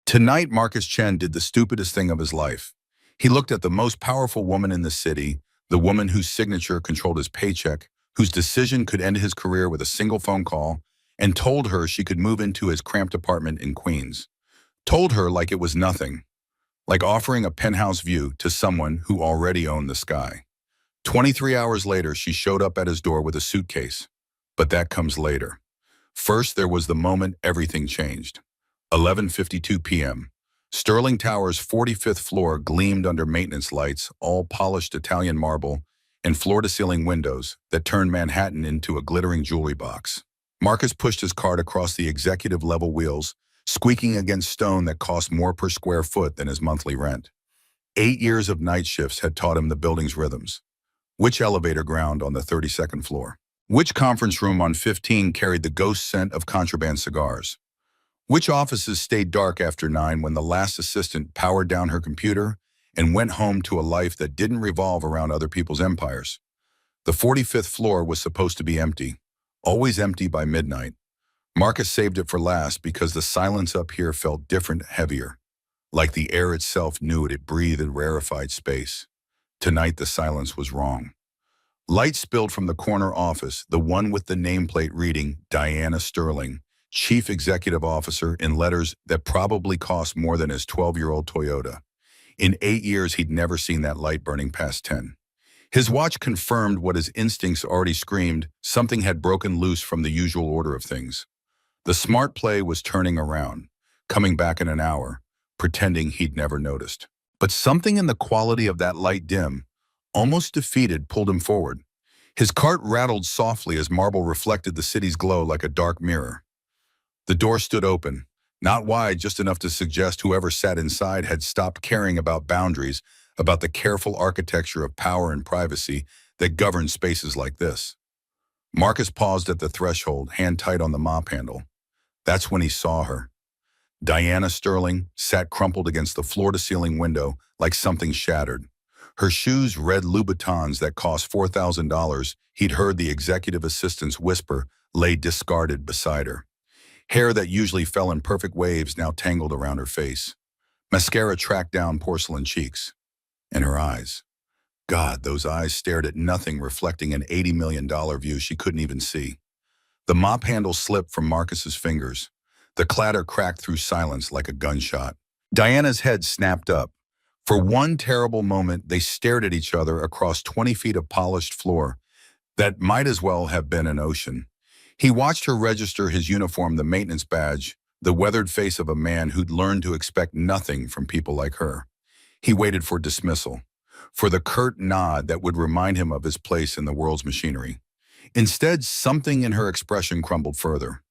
Tonight, Marcus Chen did the stupidest thing of his life. He looked at the most powerful woman in the city, the woman whose signature controlled his paycheck, whose decision could end his career with a single phone call, and told her she could move into his cramped apartment in Queens. Told her like it was nothing, like offering a penthouse view to someone who already owned the sky. 23 hours later, she showed up at his door with a suitcase. But that comes later. First, there was the moment everything changed. 11:52 p.m. Sterling Tower's 45th floor gleamed under maintenance lights, all polished Italian marble, and floor-to-ceiling windows that turned Manhattan into a glittering jewelry box. Marcus pushed his cart across the executive-level wheels, squeaking against stone that cost more per square foot than his monthly rent. 8 years of night shifts had taught him the building's rhythms. Which elevator ground on the 32nd floor? Which conference room on 15 carried the ghost scent of contraband cigars? Which offices stayed dark after 9 when the last assistant powered down her computer and went home to a life that didn't revolve around other people's empires? The 45th floor was supposed to be empty, always empty by midnight. Marcus saved it for last because the silence up here felt different, heavier, like the air itself knew it breathed in rarefied space. Tonight the silence was wrong. Light spilled from the corner office, the one with the nameplate reading Diana Sterling, Chief Executive Officer, in letters that probably cost more than his 12-year-old Toyota. In 8 years, he'd never seen that light burning past 10. His watch confirmed what his instincts already screamed. Something had broken loose from the usual order of things. The smart play was turning around, coming back in an hour, pretending he'd never noticed. But something in the quality of that light dim, almost defeated, pulled him forward. His cart rattled softly as marble reflected the city's glow like a dark mirror. The door stood open, not wide, just enough to suggest whoever sat inside had stopped caring about boundaries, about the careful architecture of power and privacy that governed spaces like this. Marcus paused at the threshold, hand tight on the mop handle. That's when he saw her. Diana Sterling sat crumpled against the floor-to-ceiling window like something shattered. Her shoes, red Louboutins that cost $4,000, he'd heard the executive assistant's whisper, lay discarded beside her. Hair that usually fell in perfect waves now tangled around her face. Mascara tracked down porcelain cheeks. And her eyes. God, those eyes stared at nothing, reflecting an $80 million view she couldn't even see. The mop handle slipped from Marcus's fingers. The clatter cracked through silence like a gunshot. Diana's head snapped up. For one terrible moment, they stared at each other across 20 feet of polished floor that might as well have been an ocean. He watched her register his uniform, the maintenance badge, the weathered face of a man who'd learned to expect nothing from people like her. He waited for dismissal, for the curt nod that would remind him of his place in the world's machinery. Instead, something in her expression crumbled further.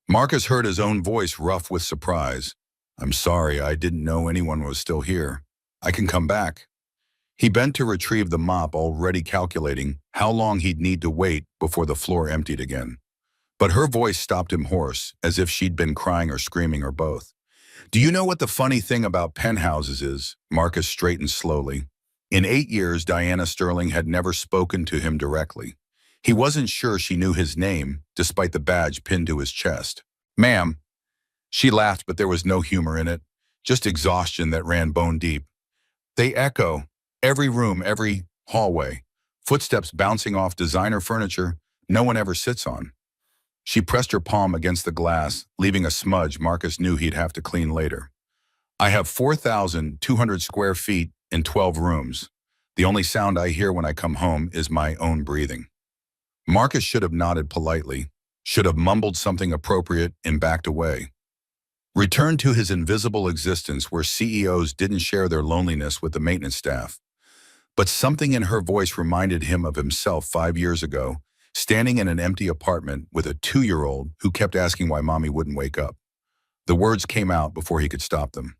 Marcus heard his own voice rough with surprise. "I'm sorry, I didn't know anyone was still here. I can come back." He bent to retrieve the mop, already calculating how long he'd need to wait before the floor emptied again. But her voice stopped him hoarse, as if she'd been crying or screaming or both. "Do you know what the funny thing about penthouses is?" Marcus straightened slowly. In 8 years, Diana Sterling had never spoken to him directly. He wasn't sure she knew his name, despite the badge pinned to his chest. "Ma'am." She laughed, but there was no humor in it, just exhaustion that ran bone deep. "They echo. Every room, every hallway. Footsteps bouncing off designer furniture no one ever sits on." She pressed her palm against the glass, leaving a smudge Marcus knew he'd have to clean later. "I have 4,200 square feet in 12 rooms. The only sound I hear when I come home is my own breathing." Marcus should have nodded politely, should have mumbled something appropriate and backed away. Returned to his invisible existence where CEOs didn't share their loneliness with the maintenance staff. But something in her voice reminded him of himself 5 years ago, standing in an empty apartment with a 2-year-old who kept asking why mommy wouldn't wake up. The words came out before he could stop them.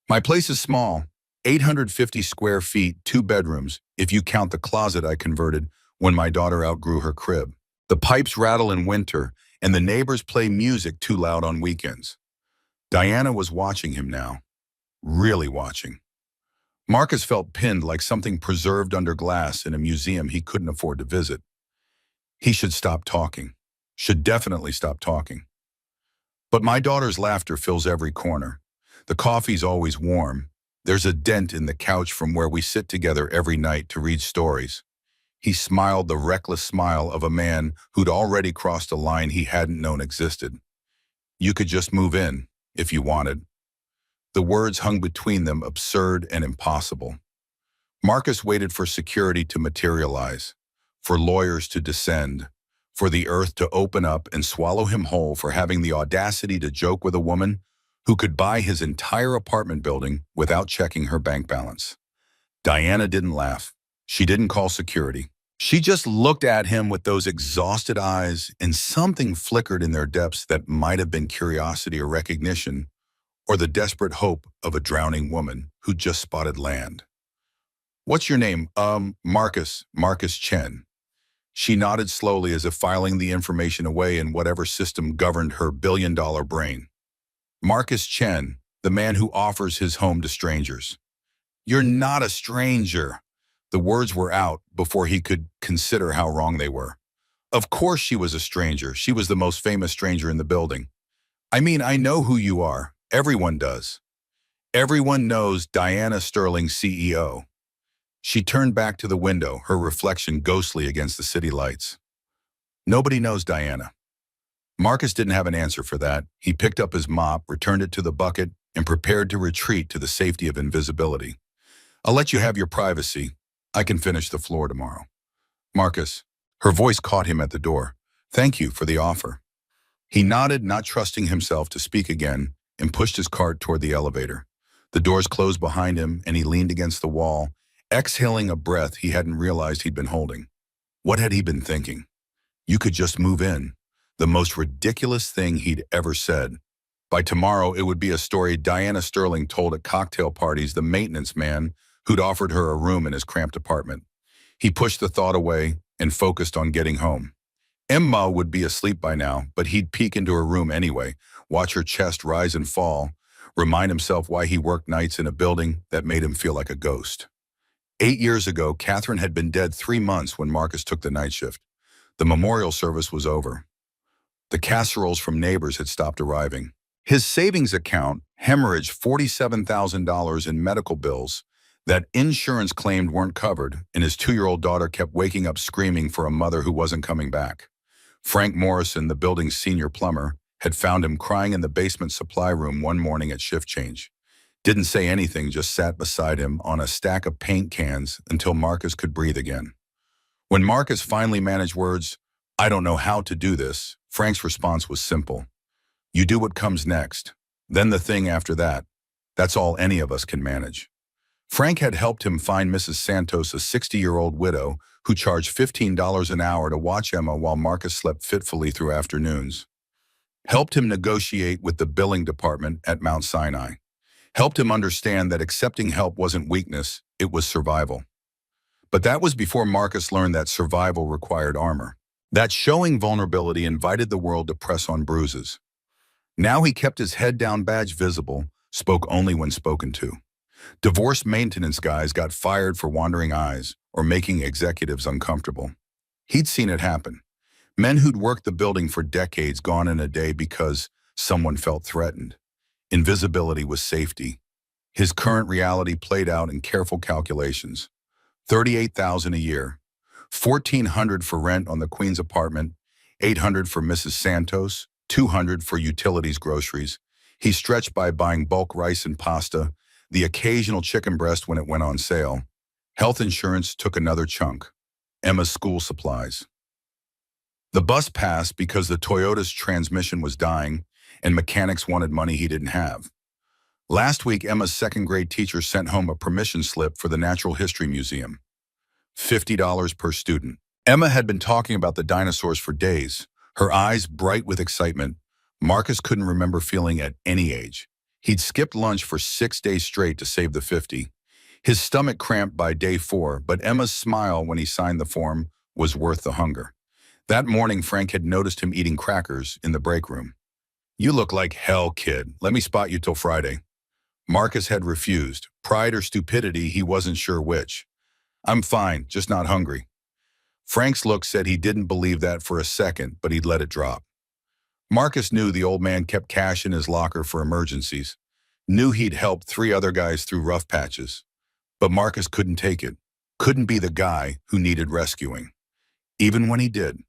"My place is small, 850 square feet, 2 bedrooms, if you count the closet I converted when my daughter outgrew her crib. The pipes rattle in winter, and the neighbors play music too loud on weekends." Diana was watching him now, really watching. Marcus felt pinned like something preserved under glass in a museum he couldn't afford to visit. He should stop talking, should definitely stop talking. "But my daughter's laughter fills every corner. The coffee's always warm. There's a dent in the couch from where we sit together every night to read stories. He smiled the reckless smile of a man who'd already crossed a line he hadn't known existed. You could just move in, if you wanted. The words hung between them, absurd and impossible. Marcus waited for security to materialize, for lawyers to descend, for the earth to open up and swallow him whole for having the audacity to joke with a woman who could buy his entire apartment building without checking her bank balance. Diana didn't laugh. She didn't call security. She just looked at him with those exhausted eyes, and something flickered in their depths that might have been curiosity or recognition, or the desperate hope of a drowning woman who just spotted land. What's your name? Marcus Chen. She nodded slowly as if filing the information away in whatever system governed her billion-dollar brain. Marcus Chen, the man who offers his home to strangers. You're not a stranger. The words were out before he could consider how wrong they were. Of course she was a stranger. She was the most famous stranger in the building. I mean, I know who you are. Everyone does. Everyone knows Diana Sterling, CEO. She turned back to the window, her reflection ghostly against the city lights. Nobody knows Diana. Marcus didn't have an answer for that. He picked up his mop, returned it to the bucket, and prepared to retreat to the safety of invisibility. I'll let you have your privacy. I can finish the floor tomorrow. Marcus, her voice caught him at the door. Thank you for the offer. He nodded, not trusting himself to speak again, and pushed his cart toward the elevator. The doors closed behind him, and he leaned against the wall, exhaling a breath he hadn't realized he'd been holding. What had he been thinking? You could just move in. The most ridiculous thing he'd ever said. By tomorrow, it would be a story Diana Sterling told at cocktail parties, the maintenance man who'd offered her a room in his cramped apartment. He pushed the thought away and focused on getting home. Emma would be asleep by now, but he'd peek into her room anyway, watch her chest rise and fall, remind himself why he worked nights in a building that made him feel like a ghost. 8 years ago, Catherine had been dead 3 months when Marcus took the night shift. The memorial service was over. The casseroles from neighbors had stopped arriving. His savings account hemorrhaged $47,000 in medical bills that insurance claimed weren't covered, and his 2-year-old daughter kept waking up screaming for a mother who wasn't coming back. Frank Morrison, the building's senior plumber, had found him crying in the basement supply room one morning at shift change. Didn't say anything, just sat beside him on a stack of paint cans until Marcus could breathe again. When Marcus finally managed words, "I don't know how to do this," Frank's response was simple. You do what comes next. Then the thing after that. That's all any of us can manage. Frank had helped him find Mrs. Santos, a 60-year-old widow who charged $15 an hour to watch Emma while Marcus slept fitfully through afternoons. Helped him negotiate with the billing department at Mount Sinai. Helped him understand that accepting help wasn't weakness, it was survival. But that was before Marcus learned that survival required armor. That showing vulnerability invited the world to press on bruises. Now he kept his head down, badge visible, spoke only when spoken to. Divorce maintenance guys got fired for wandering eyes or making executives uncomfortable. He'd seen it happen. Men who'd worked the building for decades gone in a day because someone felt threatened. Invisibility was safety. His current reality played out in careful calculations. $38,000 a year, $1,400 for rent on the Queen's apartment, $800 for Mrs. Santos, $200 for utilities, groceries. He stretched by buying bulk rice and pasta, the occasional chicken breast when it went on sale. Health insurance took another chunk. Emma's school supplies. The bus passed because the Toyota's transmission was dying and mechanics wanted money he didn't have. Last week, Emma's second-grade teacher sent home a permission slip for the Natural History Museum. $50 per student. Emma had been talking about the dinosaurs for days, her eyes bright with excitement. Marcus couldn't remember feeling at any age. He'd skipped lunch for 6 days straight to save the 50. His stomach cramped by day 4, but Emma's smile when he signed the form was worth the hunger. That morning, Frank had noticed him eating crackers in the break room. You look like hell, kid. Let me spot you till Friday. Marcus had refused. Pride or stupidity, he wasn't sure which. I'm fine, just not hungry. Frank's look said he didn't believe that for a second, but he'd let it drop. Marcus knew the old man kept cash in his locker for emergencies. Knew he'd helped 3 other guys through rough patches. But Marcus couldn't take it. Couldn't be the guy who needed rescuing. Even when he did.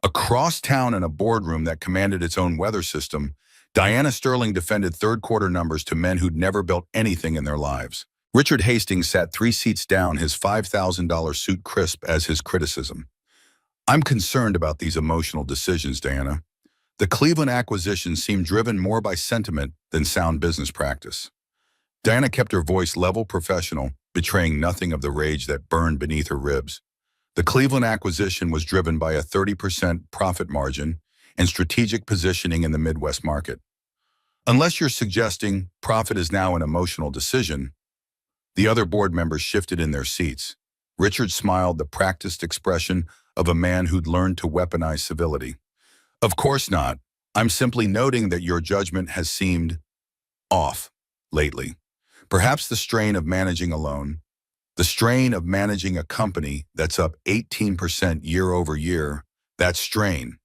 Across town in a boardroom that commanded its own weather system, Diana Sterling defended third-quarter numbers to men who'd never built anything in their lives. Richard Hastings sat 3 seats down, his $5,000 suit crisp as his criticism. I'm concerned about these emotional decisions, Diana. The Cleveland acquisition seemed driven more by sentiment than sound business practice. Diana kept her voice level, professional, betraying nothing of the rage that burned beneath her ribs. The Cleveland acquisition was driven by a 30% profit margin and strategic positioning in the Midwest market. Unless you're suggesting profit is now an emotional decision, the other board members shifted in their seats. Richard smiled, the practiced expression of a man who'd learned to weaponize civility. Of course not. I'm simply noting that your judgment has seemed off lately. Perhaps the strain of managing alone, the strain of managing a company that's up 18% year over year, that strain.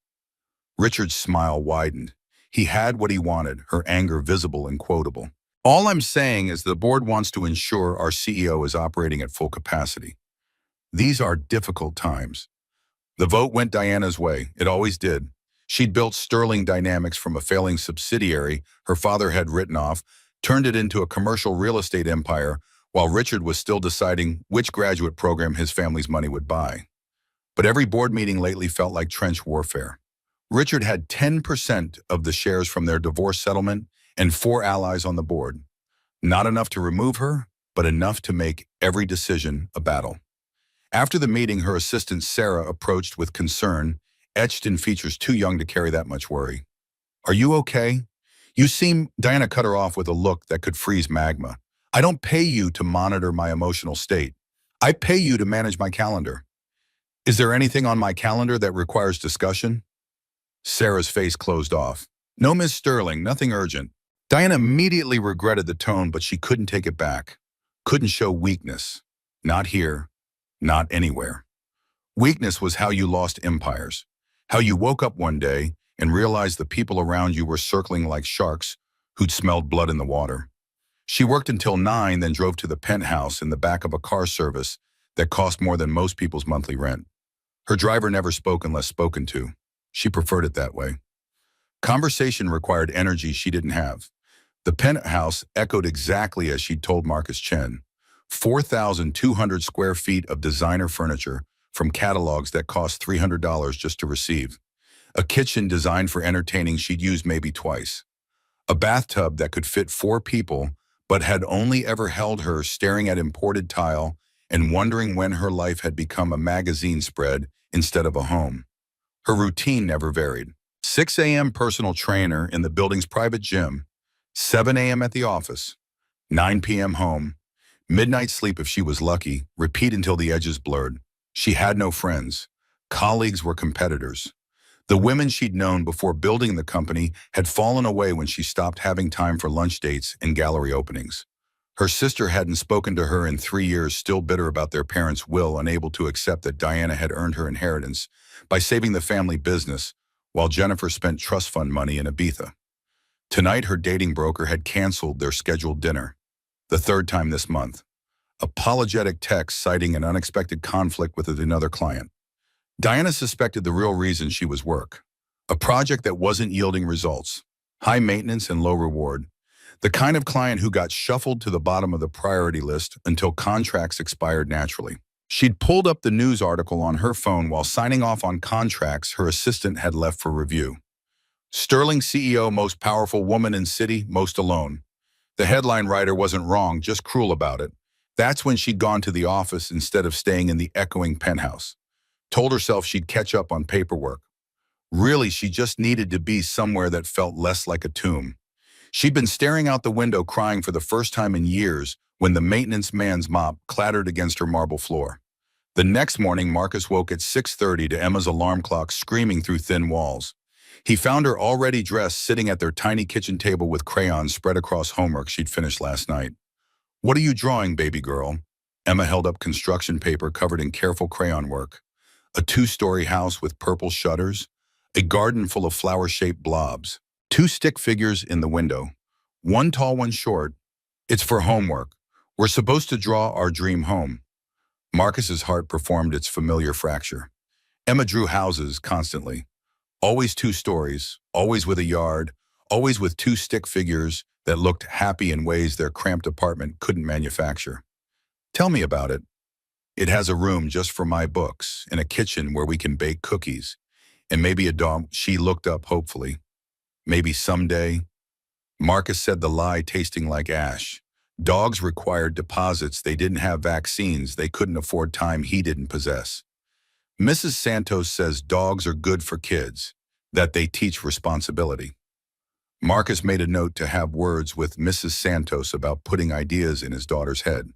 Richard's smile widened. He had what he wanted, her anger visible and quotable. All I'm saying is the board wants to ensure our CEO is operating at full capacity. These are difficult times. The vote went Diana's way. It always did. She'd built Sterling Dynamics from a failing subsidiary her father had written off, turned it into a commercial real estate empire, while Richard was still deciding which graduate program his family's money would buy. But every board meeting lately felt like trench warfare. Richard had 10% of the shares from their divorce settlement and 4 allies on the board. Not enough to remove her, but enough to make every decision a battle. After the meeting, her assistant Sarah approached with concern, etched in features too young to carry that much worry. Are you okay? You seem, Diana cut her off with a look that could freeze magma. I don't pay you to monitor my emotional state. I pay you to manage my calendar. Is there anything on my calendar that requires discussion? Sarah's face closed off. No, Miss Sterling, nothing urgent. Diana immediately regretted the tone, but she couldn't take it back. Couldn't show weakness. Not here. Not anywhere. Weakness was how you lost empires. How you woke up one day and realized the people around you were circling like sharks who'd smelled blood in the water. She worked until 9, then drove to the penthouse in the back of a car service that cost more than most people's monthly rent. Her driver never spoke unless spoken to. She preferred it that way. Conversation required energy she didn't have. The penthouse echoed exactly as she'd told Marcus Chen. 4,200 square feet of designer furniture from catalogs that cost $300 just to receive. A kitchen designed for entertaining she'd used maybe twice. A bathtub that could fit 4 people but had only ever held her staring at imported tile and wondering when her life had become a magazine spread instead of a home. Her routine never varied. 6 a.m. personal trainer in the building's private gym, 7 a.m. at the office, 9 p.m. home, midnight sleep if she was lucky, repeat until the edges blurred. She had no friends. Colleagues were competitors. The women she'd known before building the company had fallen away when she stopped having time for lunch dates and gallery openings. Her sister hadn't spoken to her in 3 years, still bitter about their parents' will, unable to accept that Diana had earned her inheritance by saving the family business, while Jennifer spent trust fund money in Ibiza. Tonight, her dating broker had canceled their scheduled dinner, the 3rd time this month. Apologetic text citing an unexpected conflict with another client. Diana suspected the real reason she was work. A project that wasn't yielding results. High maintenance and low reward. The kind of client who got shuffled to the bottom of the priority list until contracts expired naturally. She'd pulled up the news article on her phone while signing off on contracts her assistant had left for review. Sterling CEO, most powerful woman in city, most alone. The headline writer wasn't wrong, just cruel about it. That's when she'd gone to the office instead of staying in the echoing penthouse. Told herself she'd catch up on paperwork. Really, she just needed to be somewhere that felt less like a tomb. She'd been staring out the window crying for the first time in years when the maintenance man's mop clattered against her marble floor. The next morning, Marcus woke at 6:30 to Emma's alarm clock screaming through thin walls. He found her already dressed, sitting at their tiny kitchen table with crayons spread across homework she'd finished last night. "What are you drawing, baby girl?" Emma held up construction paper covered in careful crayon work. A 2-story house with purple shutters, a garden full of flower-shaped blobs, 2 stick figures in the window, One tall, one short. It's for homework. We're supposed to draw our dream home. Marcus's heart performed its familiar fracture. Emma drew houses constantly. Always 2 stories, always with a yard, always with 2 stick figures that looked happy in ways their cramped apartment couldn't manufacture. Tell me about it. It has a room just for my books and a kitchen where we can bake cookies. And maybe a dog. She looked up hopefully. Maybe someday. Marcus said the lie tasting like ash. Dogs required deposits. They didn't have vaccines. They couldn't afford time he didn't possess. Mrs. Santos says dogs are good for kids, that they teach responsibility. Marcus made a note to have words with Mrs. Santos about putting ideas in his daughter's head.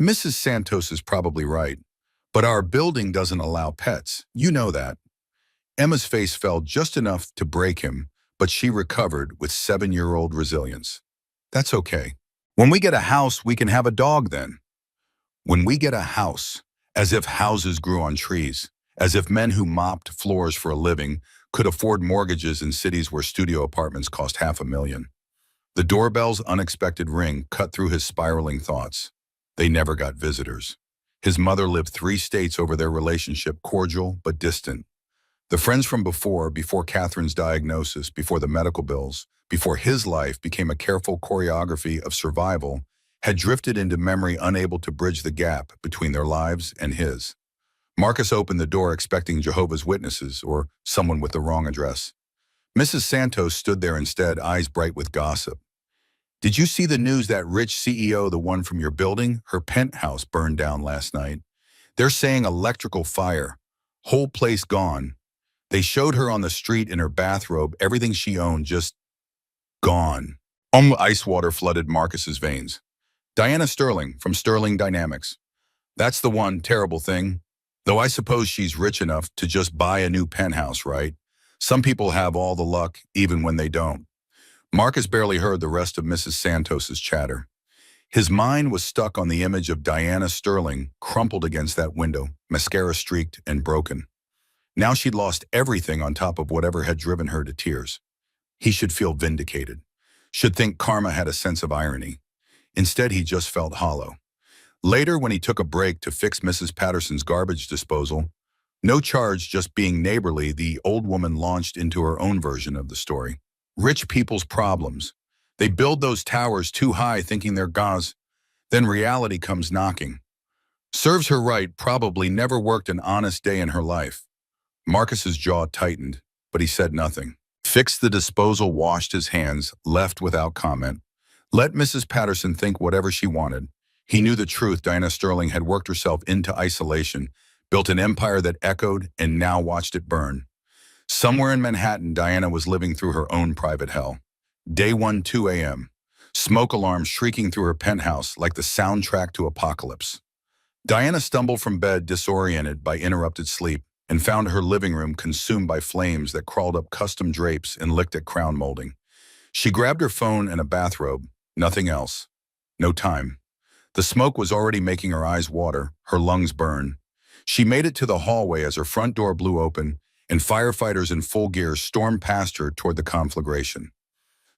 Mrs. Santos is probably right, but our building doesn't allow pets. You know that. Emma's face fell just enough to break him, but she recovered with 7-year-old resilience. That's okay. When we get a house, we can have a dog then. When we get a house, as if houses grew on trees, as if men who mopped floors for a living could afford mortgages in cities where studio apartments cost $500,000. The doorbell's unexpected ring cut through his spiraling thoughts. They never got visitors. His mother lived 3 states over their relationship, cordial but distant. The friends from before Catherine's diagnosis, before the medical bills, before his life became a careful choreography of survival, had drifted into memory, unable to bridge the gap between their lives and his. Marcus opened the door expecting Jehovah's Witnesses or someone with the wrong address. Mrs. Santos stood there instead, eyes bright with gossip. Did you see the news that rich CEO, the one from your building? Her penthouse burned down last night. They're saying electrical fire. Whole place gone. They showed her on the street in her bathrobe, everything she owned just gone. Ice water flooded Marcus's veins. Diana Sterling from Sterling Dynamics. That's the one terrible thing. Though I suppose she's rich enough to just buy a new penthouse, right? Some people have all the luck, even when they don't. Marcus barely heard the rest of Mrs. Santos's chatter. His mind was stuck on the image of Diana Sterling crumpled against that window, mascara streaked and broken. Now she'd lost everything on top of whatever had driven her to tears. He should feel vindicated. Should think karma had a sense of irony. Instead, he just felt hollow. Later, when he took a break to fix Mrs. Patterson's garbage disposal, no charge, just being neighborly, the old woman launched into her own version of the story. Rich people's problems. They build those towers too high thinking they're gods. Then reality comes knocking. Serves her right, probably never worked an honest day in her life. Marcus's jaw tightened, but he said nothing. Fixed the disposal, washed his hands, left without comment. Let Mrs. Patterson think whatever she wanted. He knew the truth. Diana Sterling had worked herself into isolation, built an empire that echoed, and now watched it burn. Somewhere in Manhattan, Diana was living through her own private hell. Day 1, 2 a.m. Smoke alarms shrieking through her penthouse like the soundtrack to apocalypse. Diana stumbled from bed, disoriented by interrupted sleep, and found her living room consumed by flames that crawled up custom drapes and licked at crown molding. She grabbed her phone and a bathrobe. Nothing else. No time. The smoke was already making her eyes water, her lungs burn. She made it to the hallway as her front door blew open, and firefighters in full gear stormed past her toward the conflagration.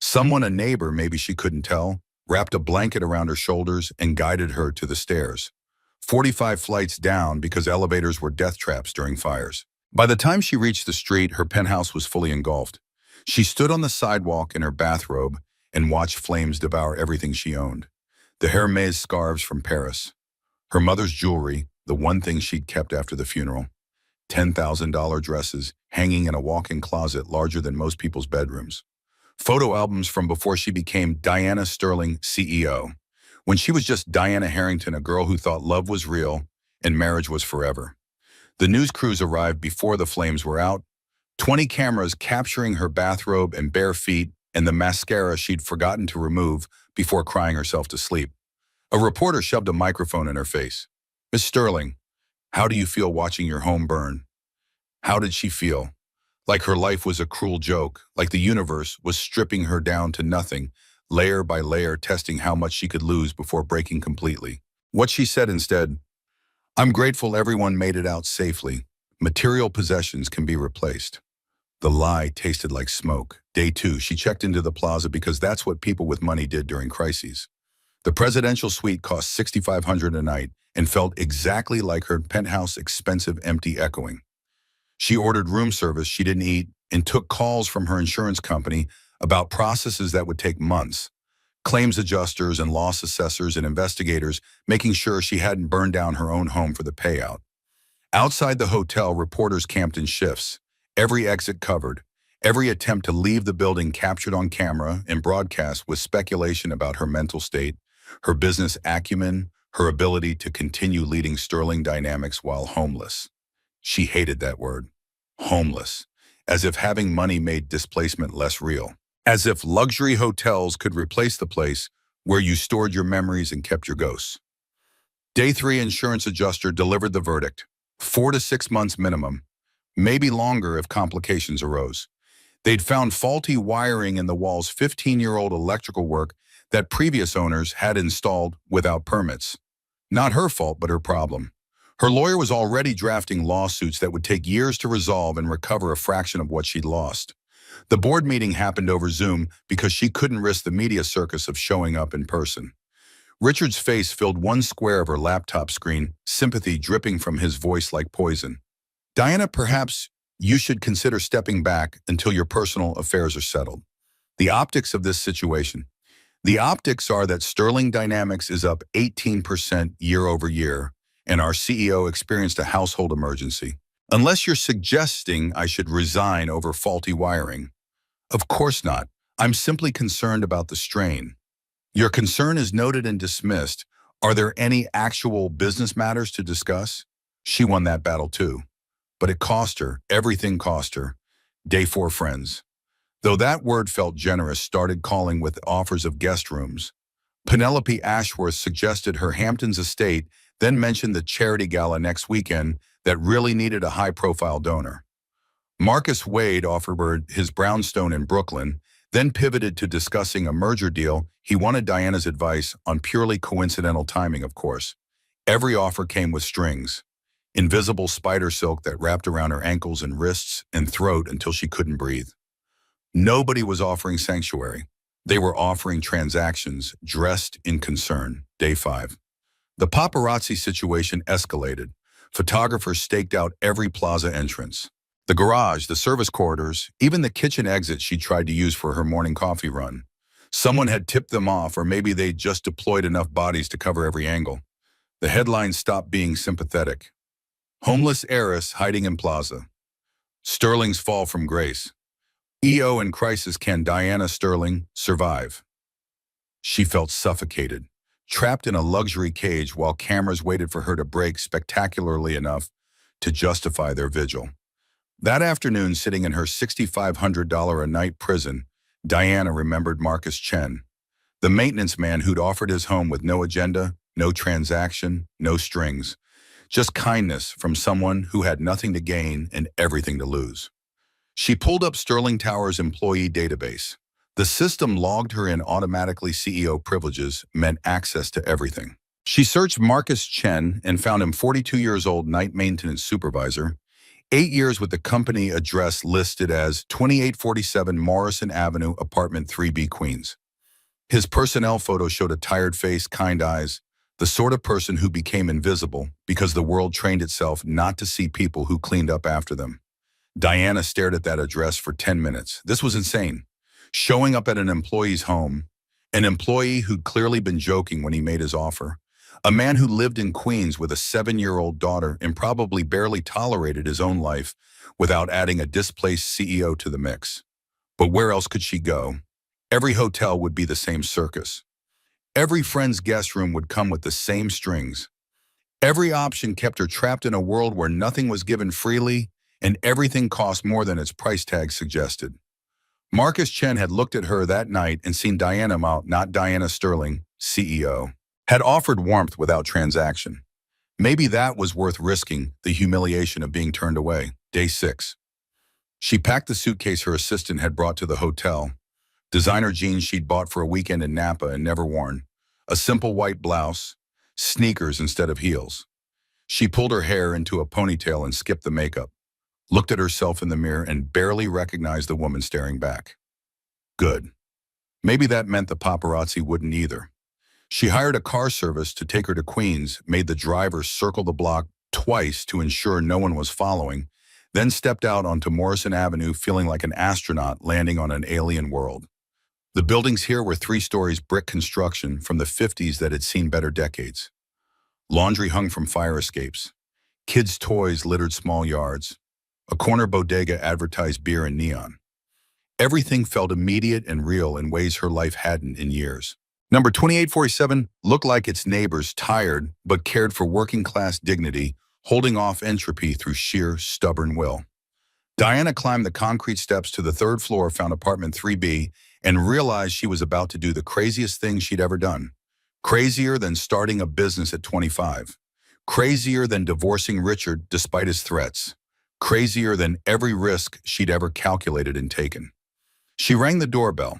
Someone, a neighbor, maybe she couldn't tell, wrapped a blanket around her shoulders and guided her to the stairs. 45 flights down because elevators were death traps during fires. By the time she reached the street, her penthouse was fully engulfed. She stood on the sidewalk in her bathrobe and watched flames devour everything she owned. The Hermès scarves from Paris. Her mother's jewelry, the one thing she'd kept after the funeral. $10,000 dresses hanging in a walk-in closet larger than most people's bedrooms. Photo albums from before she became Diana Sterling, CEO. When she was just Diana Harrington, a girl who thought love was real and marriage was forever. The news crews arrived before the flames were out, 20 cameras capturing her bathrobe and bare feet and the mascara she'd forgotten to remove before crying herself to sleep. A reporter shoved a microphone in her face. "Miss Sterling, how do you feel watching your home burn?" How did she feel? Like her life was a cruel joke, like the universe was stripping her down to nothing, layer by layer, testing how much she could lose before breaking completely. What she said instead: "I'm grateful everyone made it out safely. Material possessions can be replaced. The lie tasted like smoke. Day 2, she checked into the plaza because that's what people with money did during crises. The presidential suite cost $6,500 a night and felt exactly like her penthouse, expensive, empty, echoing. She ordered room service she didn't eat and took calls from her insurance company about processes that would take months. Claims adjusters and loss assessors and investigators making sure she hadn't burned down her own home for the payout. Outside the hotel, reporters camped in shifts, every exit covered, every attempt to leave the building captured on camera and broadcast with speculation about her mental state, her business acumen, her ability to continue leading Sterling Dynamics while homeless. She hated that word, homeless, as if having money made displacement less real. As if luxury hotels could replace the place where you stored your memories and kept your ghosts. Day 3 insurance adjuster delivered the verdict. 4 to 6 months minimum, maybe longer if complications arose. They'd found faulty wiring in the wall's 15-year-old electrical work that previous owners had installed without permits. Not her fault, but her problem. Her lawyer was already drafting lawsuits that would take years to resolve and recover a fraction of what she'd lost. The board meeting happened over Zoom because she couldn't risk the media circus of showing up in person. Richard's face filled one square of her laptop screen, sympathy dripping from his voice like poison. Diana, perhaps you should consider stepping back until your personal affairs are settled. The optics of this situation. The optics are that Sterling Dynamics is up 18% year over year, and our CEO experienced a household emergency. Unless you're suggesting I should resign over faulty wiring. Of course not. I'm simply concerned about the strain. Your concern is noted and dismissed. Are there any actual business matters to discuss? She won that battle too. But it cost her, everything cost her. Day 4 friends. Though that word felt generous, started calling with offers of guest rooms. Penelope Ashworth suggested her Hamptons estate, then mentioned the charity gala next weekend that really needed a high-profile donor. Marcus Wade offered her his brownstone in Brooklyn, then pivoted to discussing a merger deal. He wanted Diana's advice on purely coincidental timing, of course. Every offer came with strings. Invisible spider silk that wrapped around her ankles and wrists and throat until she couldn't breathe. Nobody was offering sanctuary. They were offering transactions dressed in concern. Day 5. The paparazzi situation escalated. Photographers staked out every plaza entrance. The garage, the service corridors, even the kitchen exit she tried to use for her morning coffee run. Someone had tipped them off, or maybe they'd just deployed enough bodies to cover every angle. The headlines stopped being sympathetic. Homeless heiress hiding in plaza. Sterling's fall from grace. EO in crisis, can Diana Sterling survive? She felt suffocated, trapped in a luxury cage while cameras waited for her to break spectacularly enough to justify their vigil. That afternoon, sitting in her $6,500 a night prison, Diana remembered Marcus Chen, the maintenance man who'd offered his home with no agenda, no transaction, no strings, just kindness from someone who had nothing to gain and everything to lose. She pulled up Sterling Tower's employee database. The system logged her in automatically. CEO privileges meant access to everything. She searched Marcus Chen and found him 42 years old, night maintenance supervisor, 8 years with the company, address listed as 2847 Morrison Avenue, apartment 3B, Queens. His personnel photo showed a tired face, kind eyes, the sort of person who became invisible because the world trained itself not to see people who cleaned up after them. Diana stared at that address for 10 minutes. This was insane. Showing up at an employee's home, an employee who'd clearly been joking when he made his offer, a man who lived in Queens with a 7-year-old daughter and probably barely tolerated his own life without adding a displaced CEO to the mix. But where else could she go? Every hotel would be the same circus. Every friend's guest room would come with the same strings. Every option kept her trapped in a world where nothing was given freely and everything cost more than its price tag suggested. Marcus Chen had looked at her that night and seen Diana Mao, not Diana Sterling, CEO, had offered warmth without transaction. Maybe that was worth risking, the humiliation of being turned away. Day 6. She packed the suitcase her assistant had brought to the hotel, designer jeans she'd bought for a weekend in Napa and never worn, a simple white blouse, sneakers instead of heels. She pulled her hair into a ponytail and skipped the makeup. looked at herself in the mirror, and barely recognized the woman staring back. Good. Maybe that meant the paparazzi wouldn't either. She hired a car service to take her to Queens, made the driver circle the block twice to ensure no one was following, then stepped out onto Morrison Avenue feeling like an astronaut landing on an alien world. The buildings here were 3 stories brick construction from the 50s that had seen better decades. Laundry hung from fire escapes. Kids' toys littered small yards. A corner bodega advertised beer in neon. Everything felt immediate and real in ways her life hadn't in years. Number 2847 looked like its neighbors, tired but cared for working-class dignity, holding off entropy through sheer, stubborn will. Diana climbed the concrete steps to the 3rd floor, found apartment 3B, and realized she was about to do the craziest thing she'd ever done. Crazier than starting a business at 25. Crazier than divorcing Richard despite his threats. Crazier than every risk she'd ever calculated and taken. She rang the doorbell.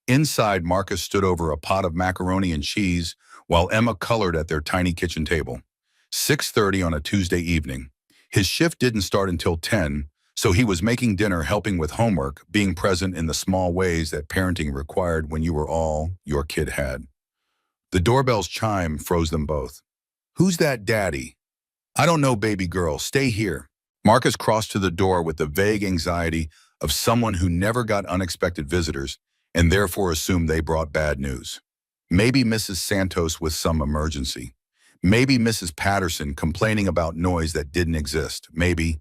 Inside, Marcus stood over a pot of macaroni and cheese while Emma colored at their tiny kitchen table. 6:30 on a Tuesday evening. His shift didn't start until 10, so he was making dinner, helping with homework, being present in the small ways that parenting required when you were all your kid had. The doorbell's chime froze them both. "Who's that, Daddy?" "I don't know, baby girl. Stay here." Marcus crossed to the door with the vague anxiety of someone who never got unexpected visitors and therefore assumed they brought bad news. Maybe Mrs. Santos with some emergency. Maybe Mrs. Patterson complaining about noise that didn't exist. Maybe.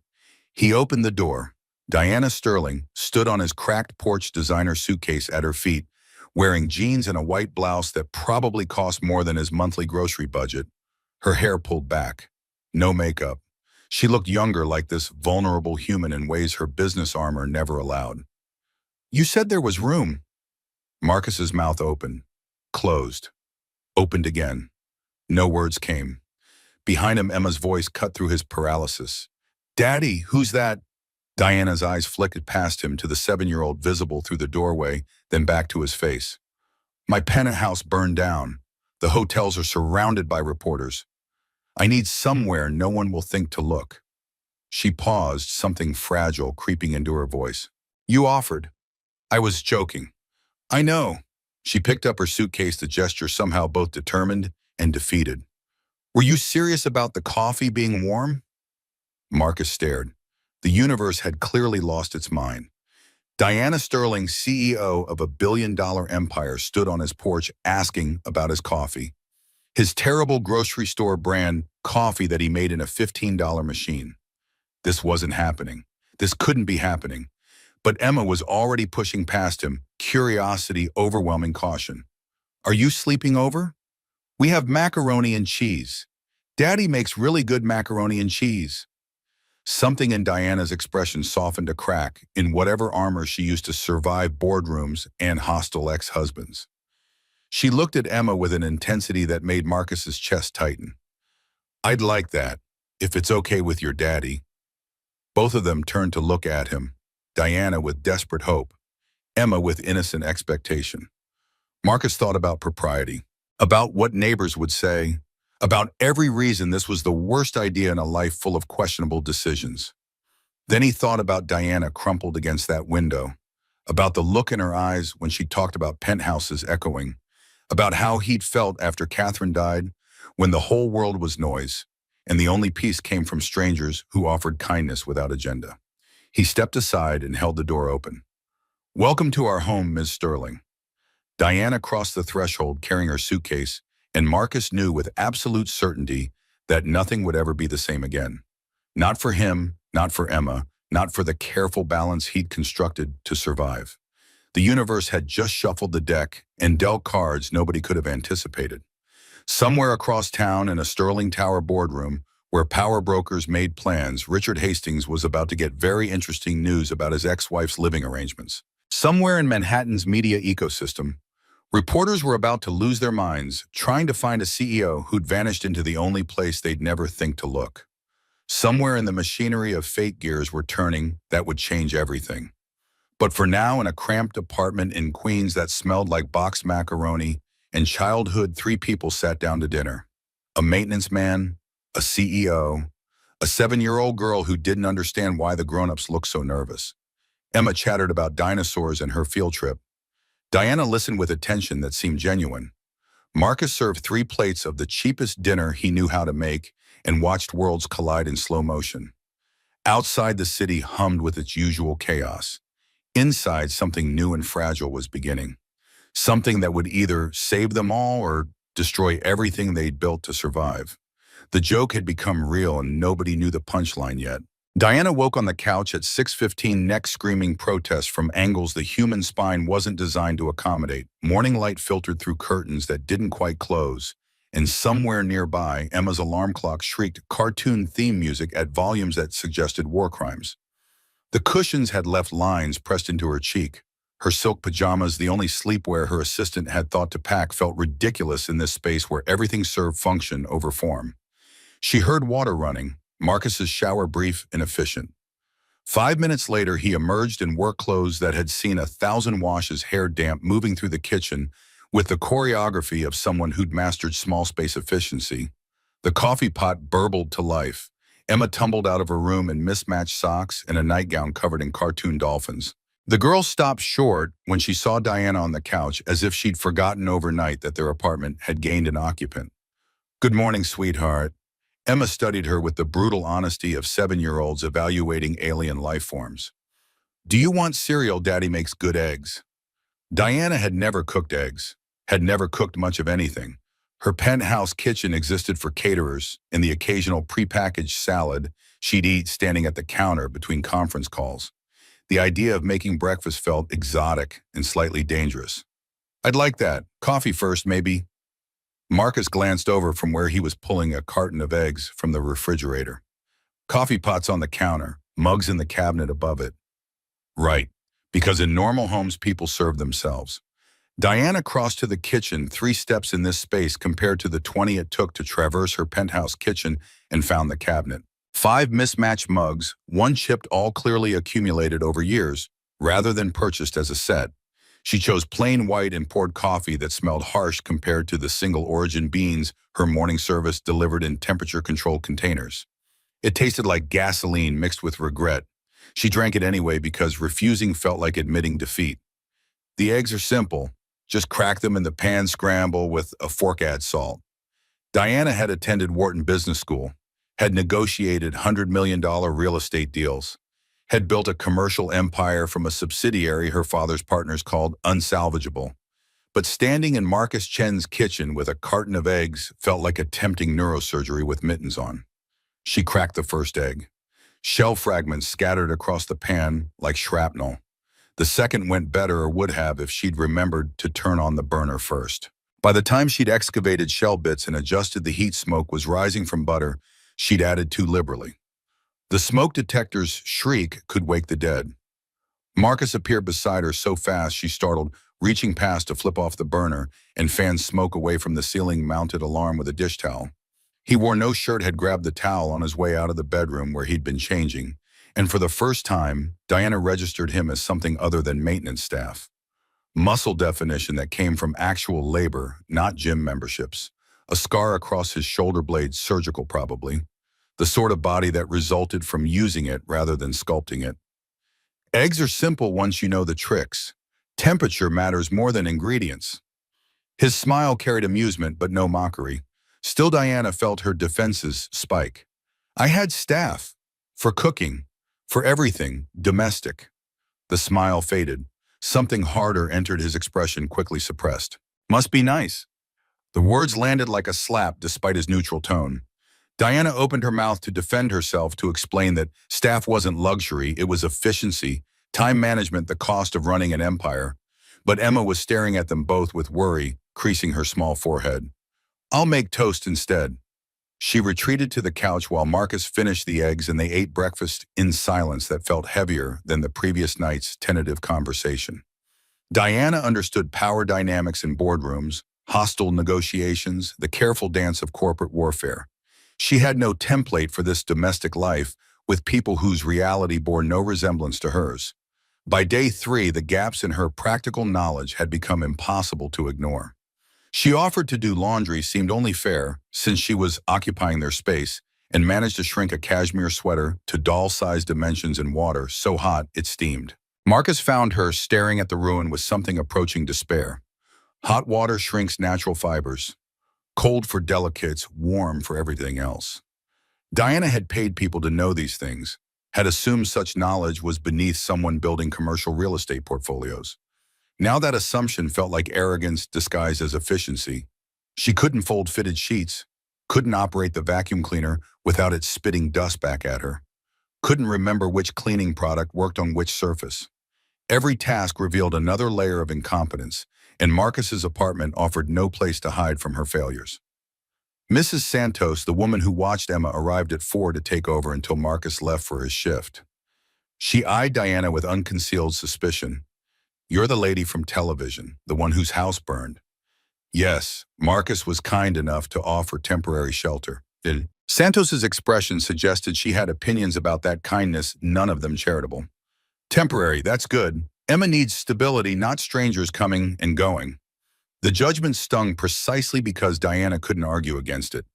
He opened the door. Diana Sterling stood on his cracked porch, designer suitcase at her feet, wearing jeans and a white blouse that probably cost more than his monthly grocery budget. Her hair pulled back. No makeup. She looked younger, like this vulnerable human, in ways her business armor never allowed. "You said there was room." Marcus's mouth opened, closed, opened again. No words came. Behind him, Emma's voice cut through his paralysis. "Daddy, who's that?" Diana's eyes flickered past him to the 7-year-old visible through the doorway, then back to his face. "My penthouse burned down. The hotels are surrounded by reporters. I need somewhere no one will think to look." She paused, something fragile creeping into her voice. "You offered." "I was joking." "I know." She picked up her suitcase, the gesture somehow both determined and defeated. "Were you serious about the coffee being warm?" Marcus stared. The universe had clearly lost its mind. Diana Sterling, CEO of a billion-dollar empire, stood on his porch asking about his coffee. His terrible grocery store brand coffee that he made in a $15 machine. This wasn't happening. This couldn't be happening. But Emma was already pushing past him, curiosity overwhelming caution. "Are you sleeping over? We have macaroni and cheese. Daddy makes really good macaroni and cheese." Something in Diana's expression softened a crack in whatever armor she used to survive boardrooms and hostile ex-husbands. She looked at Emma with an intensity that made Marcus's chest tighten. "I'd like that, if it's okay with your daddy." Both of them turned to look at him, Diana with desperate hope, Emma with innocent expectation. Marcus thought about propriety, about what neighbors would say, about every reason this was the worst idea in a life full of questionable decisions. Then he thought about Diana crumpled against that window, about the look in her eyes when she talked about penthouses echoing, about how he'd felt after Catherine died, when the whole world was noise, and the only peace came from strangers who offered kindness without agenda. He stepped aside and held the door open. "Welcome to our home, Ms. Sterling." Diana crossed the threshold carrying her suitcase, and Marcus knew with absolute certainty that nothing would ever be the same again. Not for him, not for Emma, not for the careful balance he'd constructed to survive. The universe had just shuffled the deck and dealt cards nobody could have anticipated. Somewhere across town in a Sterling Tower boardroom, where power brokers made plans, Richard Hastings was about to get very interesting news about his ex-wife's living arrangements. Somewhere in Manhattan's media ecosystem, reporters were about to lose their minds, trying to find a CEO who'd vanished into the only place they'd never think to look. Somewhere in the machinery of fate gears were turning that would change everything. But for now, in a cramped apartment in Queens that smelled like boxed macaroni and childhood, 3 people sat down to dinner. A maintenance man, a CEO, a 7-year-old girl who didn't understand why the grown-ups looked so nervous. Emma chattered about dinosaurs and her field trip. Diana listened with attention that seemed genuine. Marcus served 3 plates of the cheapest dinner he knew how to make and watched worlds collide in slow motion. Outside, the city hummed with its usual chaos. Inside, something new and fragile was beginning. Something that would either save them all or destroy everything they'd built to survive. The joke had become real and nobody knew the punchline yet. Diana woke on the couch at 6:15, neck screaming protests from angles the human spine wasn't designed to accommodate. Morning light filtered through curtains that didn't quite close, and somewhere nearby, Emma's alarm clock shrieked cartoon theme music at volumes that suggested war crimes. The cushions had left lines pressed into her cheek. Her silk pajamas, the only sleepwear her assistant had thought to pack, felt ridiculous in this space where everything served function over form. She heard water running, Marcus's shower brief and efficient. 5 minutes later, he emerged in work clothes that had seen 1,000 washes, hair damp, moving through the kitchen with the choreography of someone who'd mastered small space efficiency. The coffee pot burbled to life. Emma tumbled out of her room in mismatched socks and a nightgown covered in cartoon dolphins. The girl stopped short when she saw Diana on the couch, as if she'd forgotten overnight that their apartment had gained an occupant. "Good morning, sweetheart." Emma studied her with the brutal honesty of 7-year-olds evaluating alien life forms. "Do you want cereal? Daddy makes good eggs." Diana had never cooked eggs, had never cooked much of anything. Her penthouse kitchen existed for caterers and the occasional prepackaged salad she'd eat standing at the counter between conference calls. The idea of making breakfast felt exotic and slightly dangerous. "I'd like that. Coffee first, maybe." Marcus glanced over from where he was pulling a carton of eggs from the refrigerator. Coffee pots on the counter, mugs in the cabinet above it. Right, because in normal homes people serve themselves. Diana crossed to the kitchen, 3 steps in this space compared to the 20 it took to traverse her penthouse kitchen, and found the cabinet. 5 mismatched mugs, 1 chipped, all clearly accumulated over years, rather than purchased as a set. She chose plain white and poured coffee that smelled harsh compared to the single-origin beans her morning service delivered in temperature-controlled containers. It tasted like gasoline mixed with regret. She drank it anyway because refusing felt like admitting defeat. The eggs are simple. Just crack them in the pan, scramble with a fork, add salt. Diana had attended Wharton Business School, had negotiated $100 million real estate deals, had built a commercial empire from a subsidiary her father's partners called unsalvageable. But standing in Marcus Chen's kitchen with a carton of eggs felt like attempting neurosurgery with mittens on. She cracked the first egg. Shell fragments scattered across the pan like shrapnel. The second went better, or would have if she'd remembered to turn on the burner first. By the time she'd excavated shell bits and adjusted the heat, smoke was rising from butter she'd added too liberally. The smoke detector's shriek could wake the dead. Marcus appeared beside her so fast she startled, reaching past to flip off the burner and fan smoke away from the ceiling-mounted alarm with a dish towel. He wore no shirt, had grabbed the towel on his way out of the bedroom where he'd been changing, and for the first time, Diana registered him as something other than maintenance staff. Muscle definition that came from actual labor, not gym memberships. A scar across his shoulder blade, surgical probably. The sort of body that resulted from using it rather than sculpting it. Eggs are simple once you know the tricks. Temperature matters more than ingredients. His smile carried amusement but no mockery. Still, Diana felt her defenses spike. "I had staff. For cooking. For everything. Domestic." The smile faded. Something harder entered his expression, quickly suppressed. "Must be nice." The words landed like a slap despite his neutral tone. Diana opened her mouth to defend herself, to explain that staff wasn't luxury, it was efficiency, time management, the cost of running an empire. But Emma was staring at them both with worry, creasing her small forehead. "I'll make toast instead." She retreated to the couch while Marcus finished the eggs, and they ate breakfast in silence that felt heavier than the previous night's tentative conversation. Diana understood power dynamics in boardrooms, hostile negotiations, the careful dance of corporate warfare. She had no template for this domestic life with people whose reality bore no resemblance to hers. By day 3, the gaps in her practical knowledge had become impossible to ignore. She offered to do laundry, seemed only fair, since she was occupying their space, and managed to shrink a cashmere sweater to doll-sized dimensions in water so hot it steamed. Marcus found her staring at the ruin with something approaching despair. Hot water shrinks natural fibers. Cold for delicates, warm for everything else. Diana had paid people to know these things, had assumed such knowledge was beneath someone building commercial real estate portfolios. Now that assumption felt like arrogance disguised as efficiency. She couldn't fold fitted sheets, couldn't operate the vacuum cleaner without it spitting dust back at her, couldn't remember which cleaning product worked on which surface. Every task revealed another layer of incompetence, and Marcus's apartment offered no place to hide from her failures. Mrs. Santos, the woman who watched Emma, arrived at 4 to take over until Marcus left for his shift. She eyed Diana with unconcealed suspicion. "You're the lady from television, the one whose house burned." Yes, Marcus was kind enough to offer temporary shelter. Santos's expression suggested she had opinions about that kindness, none of them charitable. "Temporary, that's good. Emma needs stability, not strangers coming and going." The judgment stung precisely because Diana couldn't argue against it.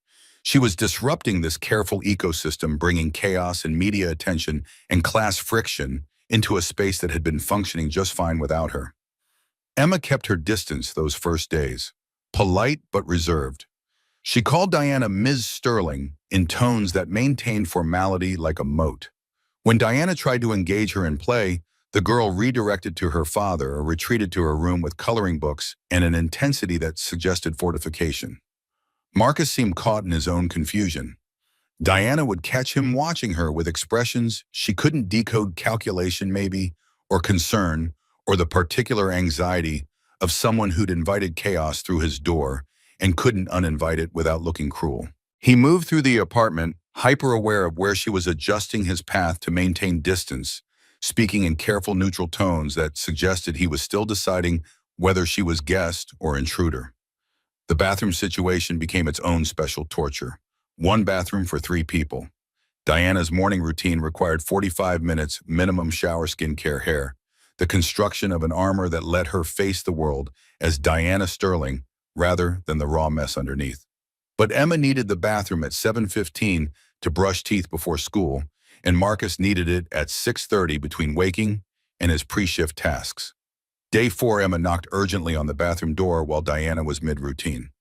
She was disrupting this careful ecosystem, bringing chaos and media attention and class friction into a space that had been functioning just fine without her. Emma kept her distance those first days, polite but reserved. She called Diana Ms. Sterling in tones that maintained formality like a moat. When Diana tried to engage her in play, the girl redirected to her father or retreated to her room with coloring books and an intensity that suggested fortification. Marcus seemed caught in his own confusion. Diana would catch him watching her with expressions she couldn't decode, calculation maybe, or concern, or the particular anxiety of someone who'd invited chaos through his door and couldn't uninvite it without looking cruel. He moved through the apartment, hyper-aware of where she was adjusting his path to maintain distance, speaking in careful neutral tones that suggested he was still deciding whether she was guest or intruder. The bathroom situation became its own special torture. One bathroom for 3 people. Diana's morning routine required 45 minutes minimum shower, skincare, hair, the construction of an armor that let her face the world as Diana Sterling rather than the raw mess underneath. But Emma needed the bathroom at 7:15 to brush teeth before school, and Marcus needed it at 6:30 between waking and his pre-shift tasks. Day 4, Emma knocked urgently on the bathroom door while Diana was mid-routine.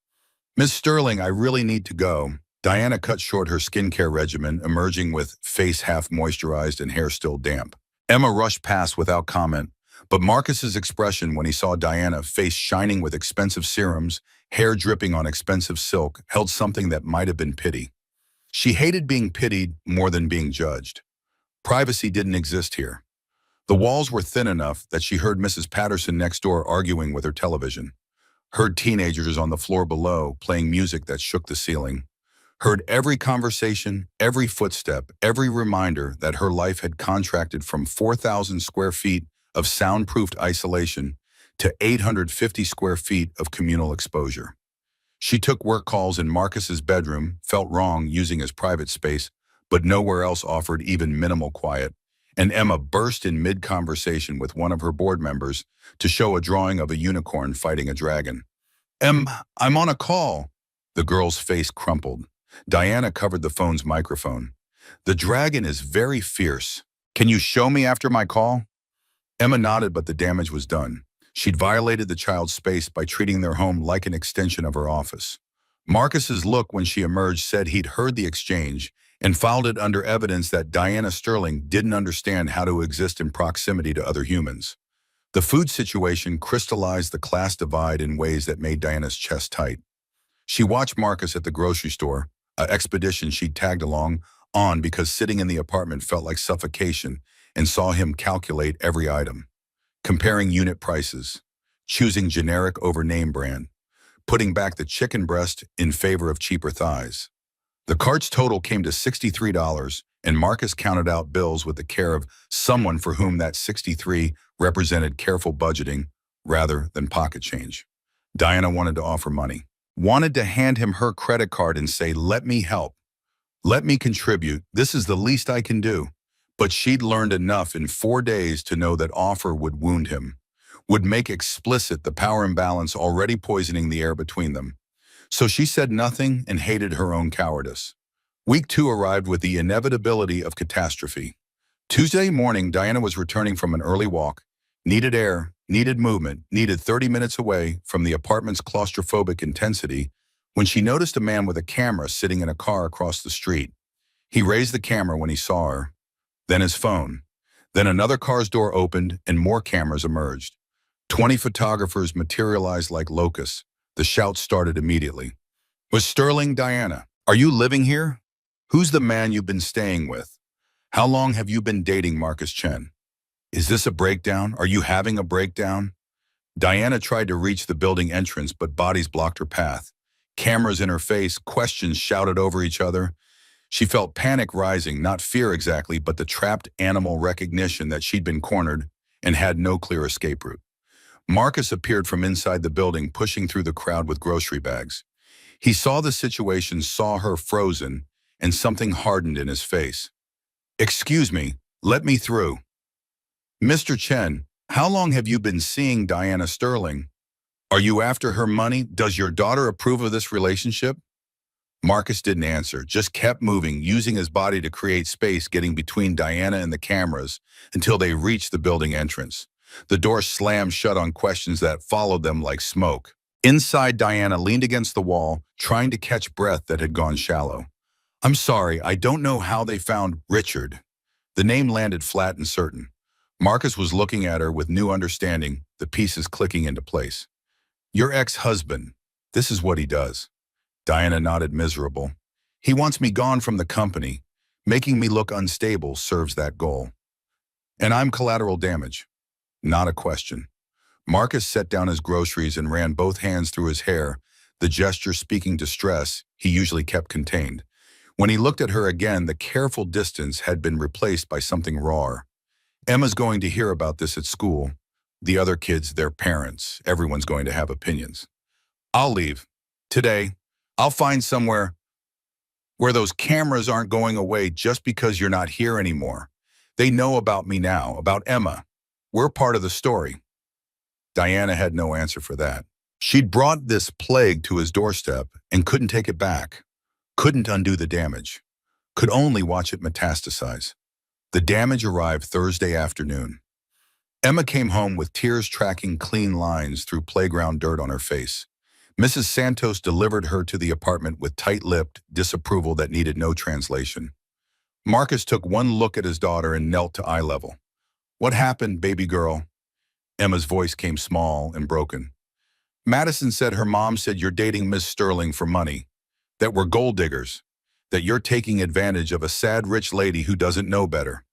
"Miss Sterling, I really need to go." Diana cut short her skincare regimen, emerging with face half moisturized and hair still damp. Emma rushed past without comment, but Marcus's expression when he saw Diana, face shining with expensive serums, hair dripping on expensive silk, held something that might have been pity. She hated being pitied more than being judged. Privacy didn't exist here. The walls were thin enough that she heard Mrs. Patterson next door arguing with her television, heard teenagers on the floor below playing music that shook the ceiling, heard every conversation, every footstep, every reminder that her life had contracted from 4,000 square feet of soundproofed isolation to 850 square feet of communal exposure. She took work calls in Marcus's bedroom, felt wrong using his private space, but nowhere else offered even minimal quiet, and Emma burst in mid-conversation with one of her board members to show a drawing of a unicorn fighting a dragon. I'm on a call." The girl's face crumpled. Diana covered the phone's microphone. "The dragon is very fierce. Can you show me after my call?" Emma nodded, but the damage was done. She'd violated the child's space by treating their home like an extension of her office. Marcus's look when she emerged said he'd heard the exchange and filed it under evidence that Diana Sterling didn't understand how to exist in proximity to other humans. The food situation crystallized the class divide in ways that made Diana's chest tight. She watched Marcus at the grocery store, an expedition she'd tagged along on because sitting in the apartment felt like suffocation, and saw him calculate every item, comparing unit prices, choosing generic over name brand, putting back the chicken breast in favor of cheaper thighs. The cart's total came to $63, and Marcus counted out bills with the care of someone for whom that $63 represented careful budgeting rather than pocket change. Diana wanted to offer money, wanted to hand him her credit card and say, "Let me help. Let me contribute. This is the least I can do." But she'd learned enough in 4 days to know that offer would wound him, would make explicit the power imbalance already poisoning the air between them. So she said nothing and hated her own cowardice. Week 2 arrived with the inevitability of catastrophe. Tuesday morning, Diana was returning from an early walk. Needed air, needed movement, needed 30 minutes away from the apartment's claustrophobic intensity when she noticed a man with a camera sitting in a car across the street. He raised the camera when he saw her, then his phone. Then another car's door opened and more cameras emerged. 20 photographers materialized like locusts. The shouts started immediately. Was Sterling Diana? Are you living here? Who's the man you've been staying with? How long have you been dating Marcus Chen? Is this a breakdown? Are you having a breakdown? Diana tried to reach the building entrance, but bodies blocked her path. Cameras in her face, questions shouted over each other. She felt panic rising, not fear exactly, but the trapped animal recognition that she'd been cornered and had no clear escape route. Marcus appeared from inside the building, pushing through the crowd with grocery bags. He saw the situation, saw her frozen, and something hardened in his face. "Excuse me, let me through." "Mr. Chen, how long have you been seeing Diana Sterling? Are you after her money? Does your daughter approve of this relationship?" Marcus didn't answer, just kept moving, using his body to create space, getting between Diana and the cameras until they reached the building entrance. The door slammed shut on questions that followed them like smoke. Inside, Diana leaned against the wall, trying to catch breath that had gone shallow. "I'm sorry, I don't know how they found Richard." The name landed flat and certain. Marcus was looking at her with new understanding, the pieces clicking into place. "Your ex-husband. This is what he does." Diana nodded, miserable. "He wants me gone from the company. Making me look unstable serves that goal. And I'm collateral damage." Not a question. Marcus set down his groceries and ran both hands through his hair, the gesture speaking distress he usually kept contained. When he looked at her again, the careful distance had been replaced by something rawer. "Emma's going to hear about this at school. The other kids, their parents, everyone's going to have opinions. I'll leave. Today. I'll find somewhere where those cameras aren't going away just because you're not here anymore. They know about me now, about Emma. We're part of the story." Diana had no answer for that. She'd brought this plague to his doorstep and couldn't take it back. Couldn't undo the damage. Could only watch it metastasize. The damage arrived Thursday afternoon. Emma came home with tears tracking clean lines through playground dirt on her face. Mrs. Santos delivered her to the apartment with tight-lipped disapproval that needed no translation. Marcus took one look at his daughter and knelt to eye level. "What happened, baby girl?" Emma's voice came small and broken. "Madison said her mom said you're dating Miss Sterling for money, that we're gold diggers, that you're taking advantage of a sad rich lady who doesn't know better."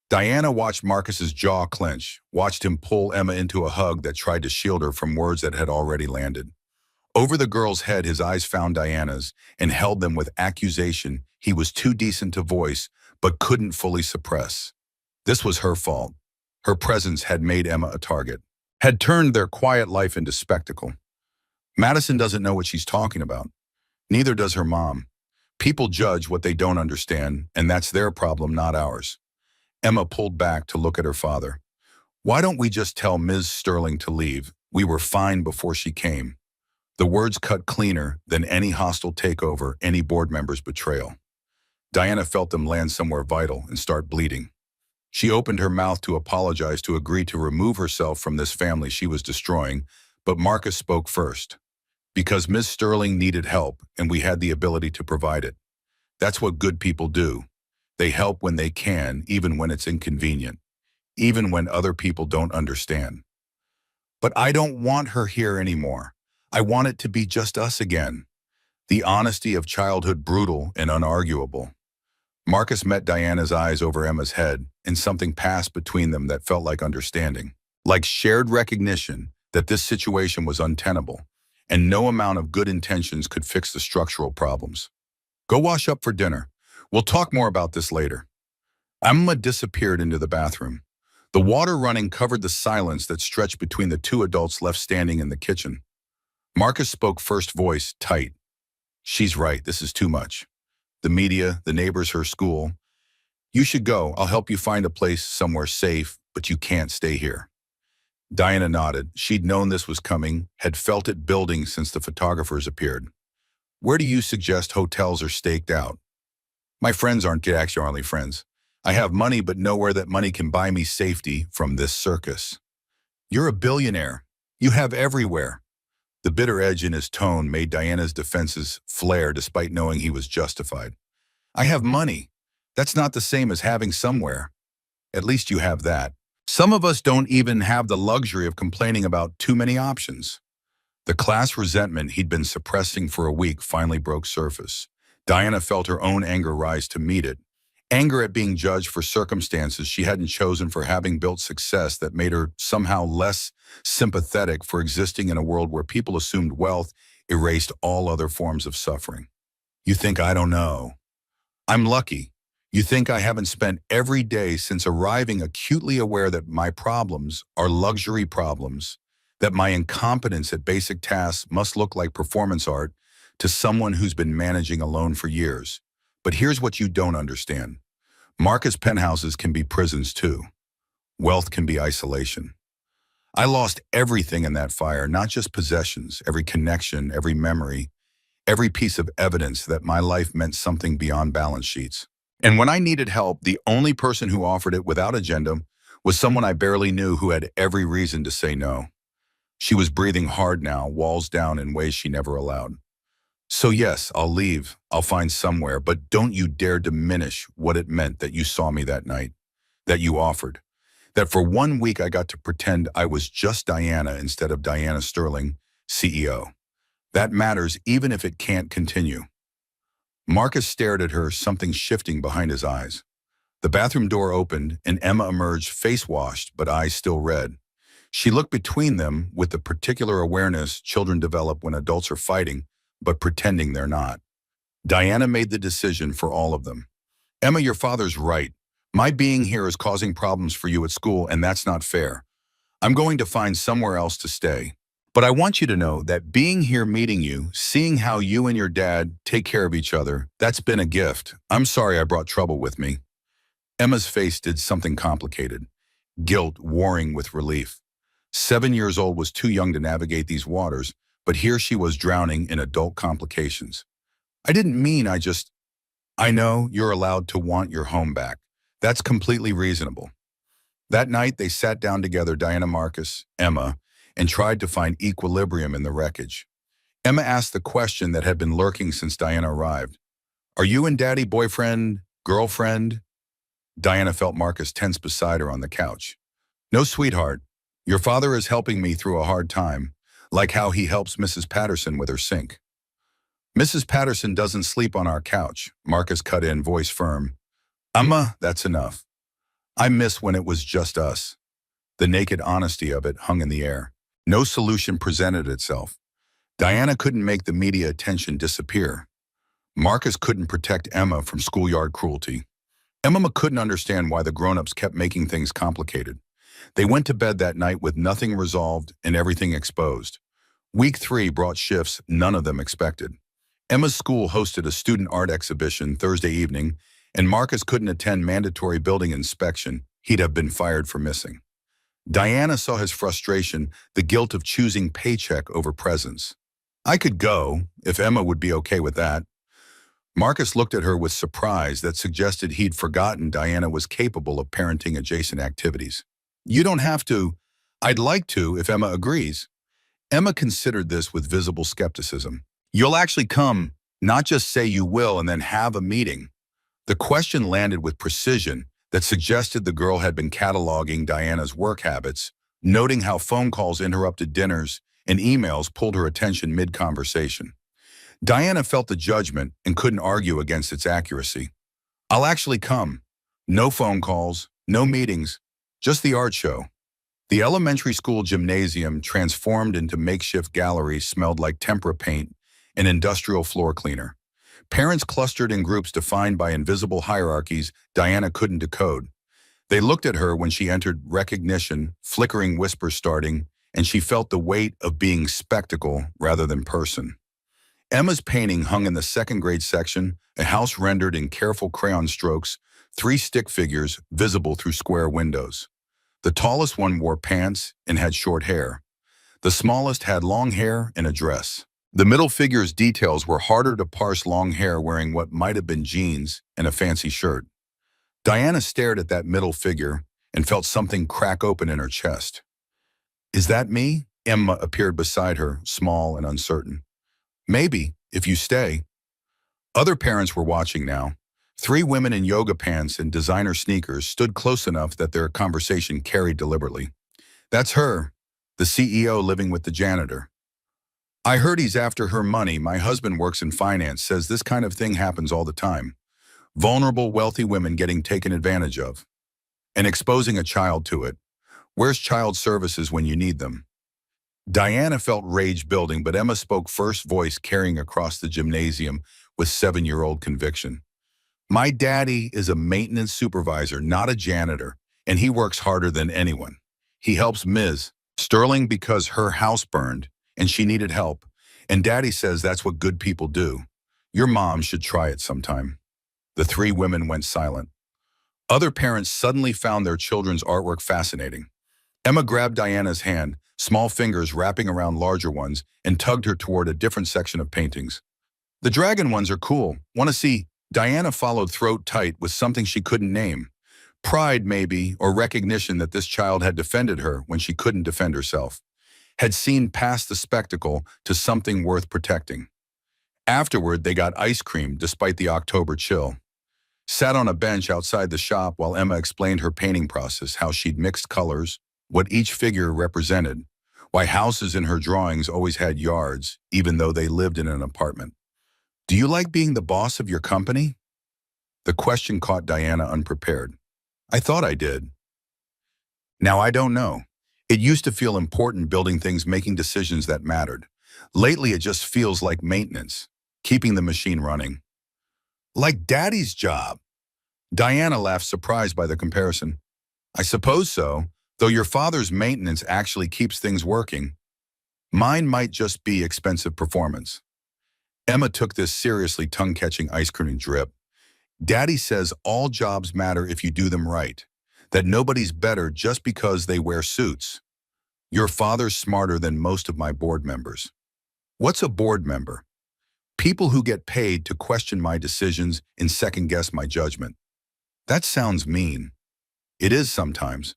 Diana watched Marcus's jaw clench, watched him pull Emma into a hug that tried to shield her from words that had already landed. Over the girl's head, his eyes found Diana's and held them with accusation he was too decent to voice but couldn't fully suppress. This was her fault. Her presence had made Emma a target, had turned their quiet life into spectacle. "Madison doesn't know what she's talking about. Neither does her mom. People judge what they don't understand, and that's their problem, not ours." Emma pulled back to look at her father. "Why don't we just tell Ms. Sterling to leave? We were fine before she came." The words cut cleaner than any hostile takeover, any board member's betrayal. Diana felt them land somewhere vital and start bleeding. She opened her mouth to apologize, to agree to remove herself from this family she was destroying, but Marcus spoke first. "Because Ms. Sterling needed help, and we had the ability to provide it. That's what good people do. They help when they can, even when it's inconvenient, even when other people don't understand. But I don't want her here anymore. I want it to be just us again." The honesty of childhood, brutal and unarguable. Marcus met Diana's eyes over Emma's head, and something passed between them that felt like understanding, like shared recognition that this situation was untenable, and no amount of good intentions could fix the structural problems. "Go wash up for dinner. We'll talk more about this later." Emma disappeared into the bathroom. The water running covered the silence that stretched between the two adults left standing in the kitchen. Marcus spoke first, voice tight. "She's right, this is too much. The media, the neighbors, her school. You should go. I'll help you find a place somewhere safe, but you can't stay here." Diana nodded. She'd known this was coming, had felt it building since the photographers appeared. "Where do you suggest hotels are staked out?" My friends aren't actually only friends. I have money, but nowhere that money can buy me safety from this circus. You're a billionaire. You have everywhere. The bitter edge in his tone made Diana's defenses flare despite knowing he was justified. I have money. That's not the same as having somewhere. At least you have that. Some of us don't even have the luxury of complaining about too many options. The class resentment he'd been suppressing for a week finally broke surface. Diana felt her own anger rise to meet it. Anger at being judged for circumstances she hadn't chosen, for having built success that made her somehow less sympathetic for existing in a world where people assumed wealth erased all other forms of suffering. You think I don't know? I'm lucky. You think I haven't spent every day since arriving acutely aware that my problems are luxury problems, that my incompetence at basic tasks must look like performance art to someone who's been managing alone for years. But here's what you don't understand. Marcus penthouses can be prisons too. Wealth can be isolation. I lost everything in that fire, not just possessions, every connection, every memory, every piece of evidence that my life meant something beyond balance sheets. And when I needed help, the only person who offered it without agenda was someone I barely knew who had every reason to say no. She was breathing hard now, walls down in ways she never allowed. So yes, I'll leave. I'll find somewhere, but don't you dare diminish what it meant that you saw me that night, that you offered, that for 1 week I got to pretend I was just Diana instead of Diana Sterling, CEO. That matters even if it can't continue. Marcus stared at her, something shifting behind his eyes. The bathroom door opened and Emma emerged, face washed but eyes still red. She looked between them with the particular awareness children develop when adults are fighting, but pretending they're not. Diana made the decision for all of them. Emma, your father's right. My being here is causing problems for you at school, and that's not fair. I'm going to find somewhere else to stay. But I want you to know that being here, meeting you, seeing how you and your dad take care of each other, that's been a gift. I'm sorry I brought trouble with me. Emma's face did something complicated. Guilt warring with relief. 7 years old was too young to navigate these waters, but here she was drowning in adult complications. I didn't mean I know you're allowed to want your home back. That's completely reasonable. That night, they sat down together, Diana, Marcus, Emma, and tried to find equilibrium in the wreckage. Emma asked the question that had been lurking since Diana arrived. Are you and Daddy boyfriend, girlfriend? Diana felt Marcus tense beside her on the couch. No, sweetheart. Your father is helping me through a hard time, like how he helps Mrs. Patterson with her sink. Mrs. Patterson doesn't sleep on our couch, Marcus cut in, voice firm. Emma, that's enough. I miss when it was just us. The naked honesty of it hung in the air. No solution presented itself. Diana couldn't make the media attention disappear. Marcus couldn't protect Emma from schoolyard cruelty. Emma couldn't understand why the grown-ups kept making things complicated. They went to bed that night with nothing resolved and everything exposed. Week 3 brought shifts none of them expected. Emma's school hosted a student art exhibition Thursday evening, and Marcus couldn't attend mandatory building inspection he'd have been fired for missing. Diana saw his frustration, the guilt of choosing paycheck over presence. I could go, if Emma would be okay with that. Marcus looked at her with surprise that suggested he'd forgotten Diana was capable of parenting adjacent activities. You don't have to. I'd like to if Emma agrees. Emma considered this with visible skepticism. You'll actually come, not just say you will and then have a meeting. The question landed with precision that suggested the girl had been cataloging Diana's work habits, noting how phone calls interrupted dinners and emails pulled her attention mid-conversation. Diana felt the judgment and couldn't argue against its accuracy. I'll actually come. No phone calls, no meetings, just the art show. The elementary school gymnasium, transformed into makeshift gallery, smelled like tempera paint and industrial floor cleaner. Parents clustered in groups defined by invisible hierarchies Diana couldn't decode. They looked at her when she entered, recognition, flickering whispers starting, and she felt the weight of being spectacle rather than person. Emma's painting hung in the second grade section, a house rendered in careful crayon strokes, 3 stick figures visible through square windows. The tallest one wore pants and had short hair. The smallest had long hair and a dress. The middle figure's details were harder to parse: long hair wearing what might have been jeans and a fancy shirt. Diana stared at that middle figure and felt something crack open in her chest. Is that me? Emma appeared beside her, small and uncertain. Maybe, if you stay. Other parents were watching now. Three women in yoga pants and designer sneakers stood close enough that their conversation carried deliberately. That's her, the CEO living with the janitor. I heard he's after her money. My husband works in finance, says this kind of thing happens all the time. Vulnerable, wealthy women getting taken advantage of. And exposing a child to it. Where's child services when you need them? Diana felt rage building, but Emma spoke first, voice carrying across the gymnasium with 7-year-old conviction. My daddy is a maintenance supervisor, not a janitor, and he works harder than anyone. He helps Ms. Sterling because her house burned and she needed help, and Daddy says that's what good people do. Your mom should try it sometime. The three women went silent. Other parents suddenly found their children's artwork fascinating. Emma grabbed Diana's hand, small fingers wrapping around larger ones, and tugged her toward a different section of paintings. The dragon ones are cool. Want to see? Diana followed throat tight with something she couldn't name. Pride, maybe, or recognition that this child had defended her when she couldn't defend herself. Had seen past the spectacle to something worth protecting. Afterward, they got ice cream despite the October chill. Sat on a bench outside the shop while Emma explained her painting process, how she'd mixed colors, what each figure represented, why houses in her drawings always had yards, even though they lived in an apartment. Do you like being the boss of your company? The question caught Diana unprepared. I thought I did. Now I don't know. It used to feel important building things, making decisions that mattered. Lately it just feels like maintenance, keeping the machine running. Like Daddy's job. Diana laughed, surprised by the comparison. I suppose so, though your father's maintenance actually keeps things working. Mine might just be expensive performance. Emma took this seriously, tongue-catching ice cream drip. Daddy says all jobs matter if you do them right, that nobody's better just because they wear suits. Your father's smarter than most of my board members. What's a board member? People who get paid to question my decisions and second-guess my judgment. That sounds mean. It is sometimes,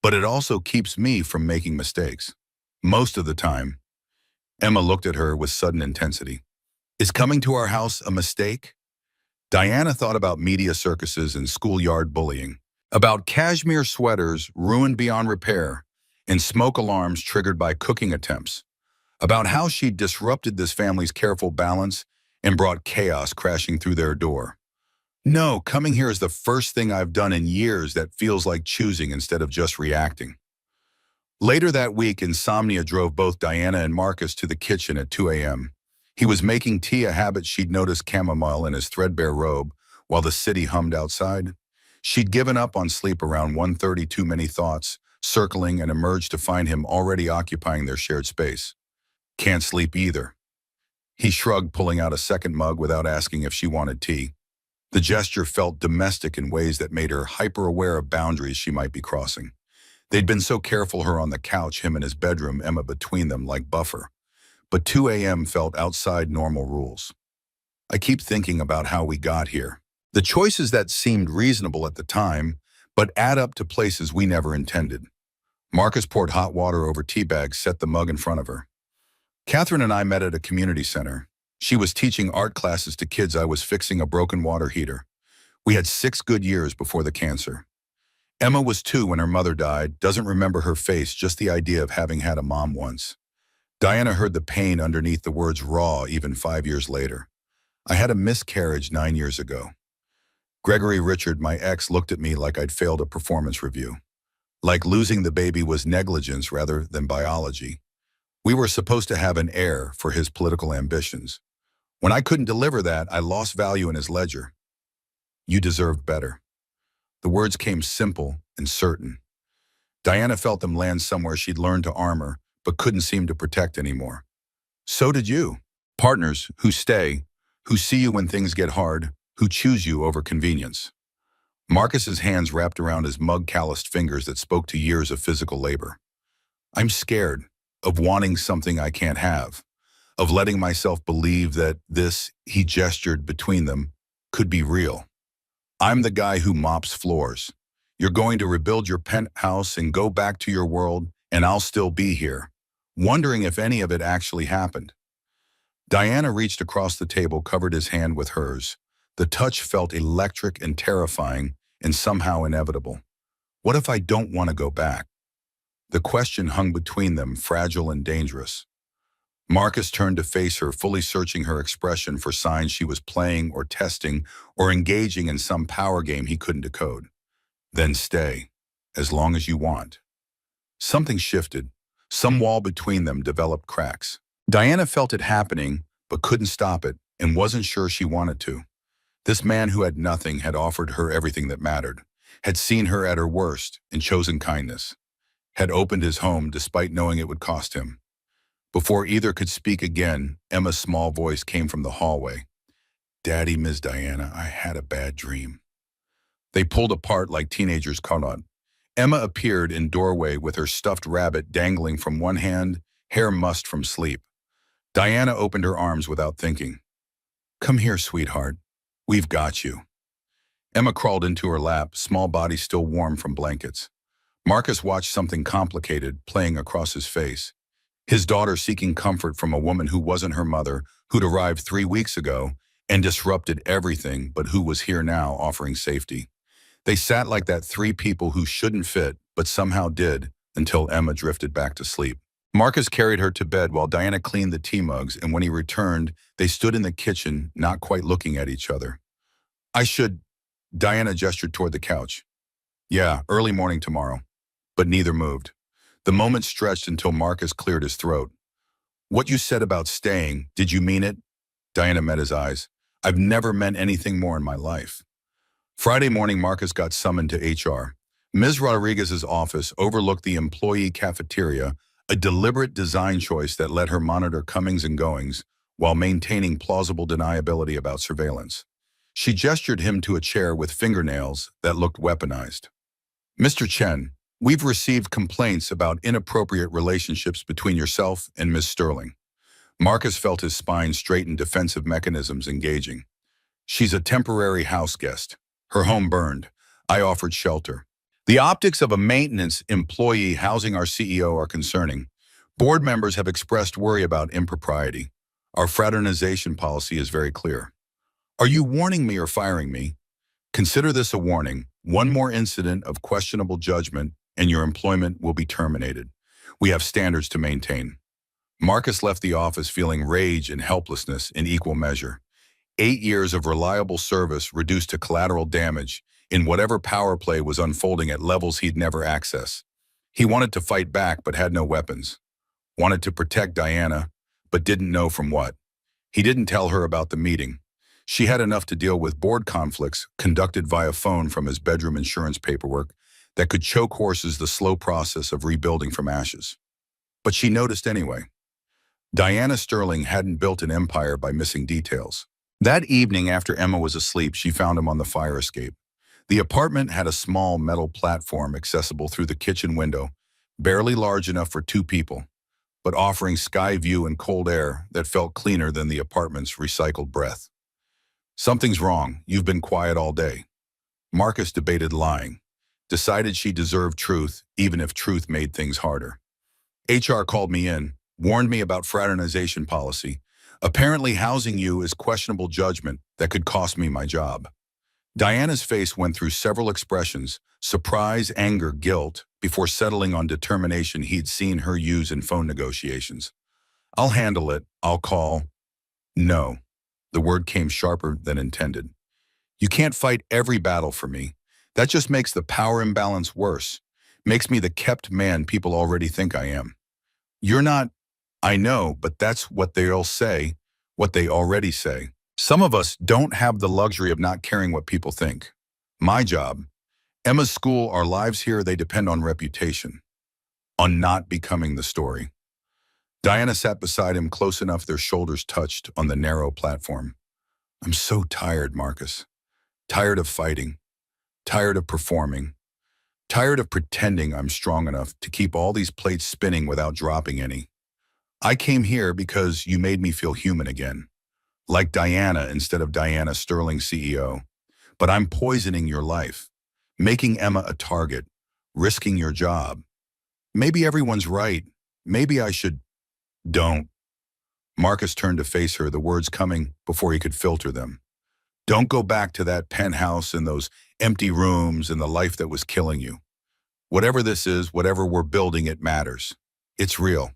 but it also keeps me from making mistakes. Most of the time. Emma looked at her with sudden intensity. Is coming to our house a mistake? Diana thought about media circuses and schoolyard bullying, about cashmere sweaters ruined beyond repair, and smoke alarms triggered by cooking attempts, about how she'd disrupted this family's careful balance and brought chaos crashing through their door. No, coming here is the first thing I've done in years that feels like choosing instead of just reacting. Later that week, insomnia drove both Diana and Marcus to the kitchen at 2 a.m. He was making tea, a habit she'd noticed chamomile in his threadbare robe while the city hummed outside. She'd given up on sleep around 1:30, too many thoughts, circling, and emerged to find him already occupying their shared space. Can't sleep either. He shrugged, pulling out a second mug without asking if she wanted tea. The gesture felt domestic in ways that made her hyper-aware of boundaries she might be crossing. They'd been so careful, her on the couch, him in his bedroom, Emma between them like buffer. But 2 a.m. felt outside normal rules. I keep thinking about how we got here. The choices that seemed reasonable at the time, but add up to places we never intended. Marcus poured hot water over tea bags, set the mug in front of her. Catherine and I met at a community center. She was teaching art classes to kids. I was fixing a broken water heater. We had 6 good years before the cancer. Emma was 2 when her mother died, doesn't remember her face, just the idea of having had a mom once. Diana heard the pain underneath the words raw even 5 years later. I had a miscarriage 9 years ago. Gregory Richard, my ex, looked at me like I'd failed a performance review. Like losing the baby was negligence rather than biology. We were supposed to have an heir for his political ambitions. When I couldn't deliver that, I lost value in his ledger. You deserved better. The words came simple and certain. Diana felt them land somewhere she'd learned to armor, but couldn't seem to protect anymore. So did you. Partners who stay, who see you when things get hard, who choose you over convenience. Marcus's hands wrapped around his mug-calloused fingers that spoke to years of physical labor. I'm scared of wanting something I can't have, of letting myself believe that this, he gestured between them, could be real. I'm the guy who mops floors. You're going to rebuild your penthouse and go back to your world, and I'll still be here, wondering if any of it actually happened. Diana reached across the table, covered his hand with hers. The touch felt electric and terrifying, and somehow inevitable. What if I don't want to go back? The question hung between them, fragile and dangerous. Marcus turned to face her, fully searching her expression for signs she was playing or testing or engaging in some power game he couldn't decode. Then stay, as long as you want. Something shifted. Some wall between them developed cracks. Diana felt it happening, but couldn't stop it and wasn't sure she wanted to. This man who had nothing had offered her everything that mattered, had seen her at her worst and chosen kindness, had opened his home despite knowing it would cost him. Before either could speak again, Emma's small voice came from the hallway. "Daddy, Miss Diana, I had a bad dream." They pulled apart like teenagers caught on. Emma appeared in doorway with her stuffed rabbit dangling from one hand, hair mussed from sleep. Diana opened her arms without thinking. "Come here, sweetheart. We've got you." Emma crawled into her lap, small body still warm from blankets. Marcus watched something complicated playing across his face. His daughter seeking comfort from a woman who wasn't her mother, who'd arrived 3 weeks ago and disrupted everything, but who was here now offering safety. They sat like that, three people who shouldn't fit, but somehow did, until Emma drifted back to sleep. Marcus carried her to bed while Diana cleaned the tea mugs, and when he returned, they stood in the kitchen, not quite looking at each other. "I should," Diana gestured toward the couch. "Yeah, early morning tomorrow." But neither moved. The moment stretched until Marcus cleared his throat. "What you said about staying, did you mean it?" Diana met his eyes. "I've never meant anything more in my life." Friday morning, Marcus got summoned to HR. Ms. Rodriguez's office overlooked the employee cafeteria, a deliberate design choice that let her monitor comings and goings while maintaining plausible deniability about surveillance. She gestured him to a chair with fingernails that looked weaponized. "Mr. Chen, we've received complaints about inappropriate relationships between yourself and Ms. Sterling." Marcus felt his spine straighten, defensive mechanisms engaging. "She's a temporary house guest. Her home burned. I offered shelter. The optics of a maintenance employee housing our CEO are concerning. Board members have expressed worry about impropriety. Our fraternization policy is very clear." "Are you warning me or firing me?" "Consider this a warning. One more incident of questionable judgment and your employment will be terminated. We have standards to maintain." Marcus left the office feeling rage and helplessness in equal measure. 8 years of reliable service reduced to collateral damage in whatever power play was unfolding at levels he'd never access. He wanted to fight back but had no weapons. Wanted to protect Diana, but didn't know from what. He didn't tell her about the meeting. She had enough to deal with board conflicts conducted via phone from his bedroom insurance paperwork that could choke horses the slow process of rebuilding from ashes. But she noticed anyway. Diana Sterling hadn't built an empire by missing details. That evening, after Emma was asleep, she found him on the fire escape. The apartment had a small metal platform accessible through the kitchen window, barely large enough for 2 people, but offering sky view and cold air that felt cleaner than the apartment's recycled breath. "Something's wrong. You've been quiet all day." Marcus debated lying, decided she deserved truth, even if truth made things harder. "HR called me in, warned me about fraternization policy. Apparently housing you is questionable judgment that could cost me my job." Diana's face went through several expressions, surprise, anger, guilt, before settling on determination he'd seen her use in phone negotiations. "I'll handle it. I'll call." "No." The word came sharper than intended. "You can't fight every battle for me. That just makes the power imbalance worse. Makes me the kept man people already think I am. You're not." "I know, but that's what they'll say, what they already say. Some of us don't have the luxury of not caring what people think. My job, Emma's school, our lives here, they depend on reputation, on not becoming the story." Diana sat beside him, close enough their shoulders touched on the narrow platform. "I'm so tired, Marcus. Tired of fighting. Tired of performing. Tired of pretending I'm strong enough to keep all these plates spinning without dropping any. I came here because you made me feel human again, like Diana instead of Diana Sterling CEO. But I'm poisoning your life, making Emma a target, risking your job. Maybe everyone's right. Maybe I should. Don't. Marcus turned to face her, the words coming before he could filter them. Don't go back to that penthouse and those empty rooms and the life that was killing you. Whatever this is, whatever we're building, it matters. It's real.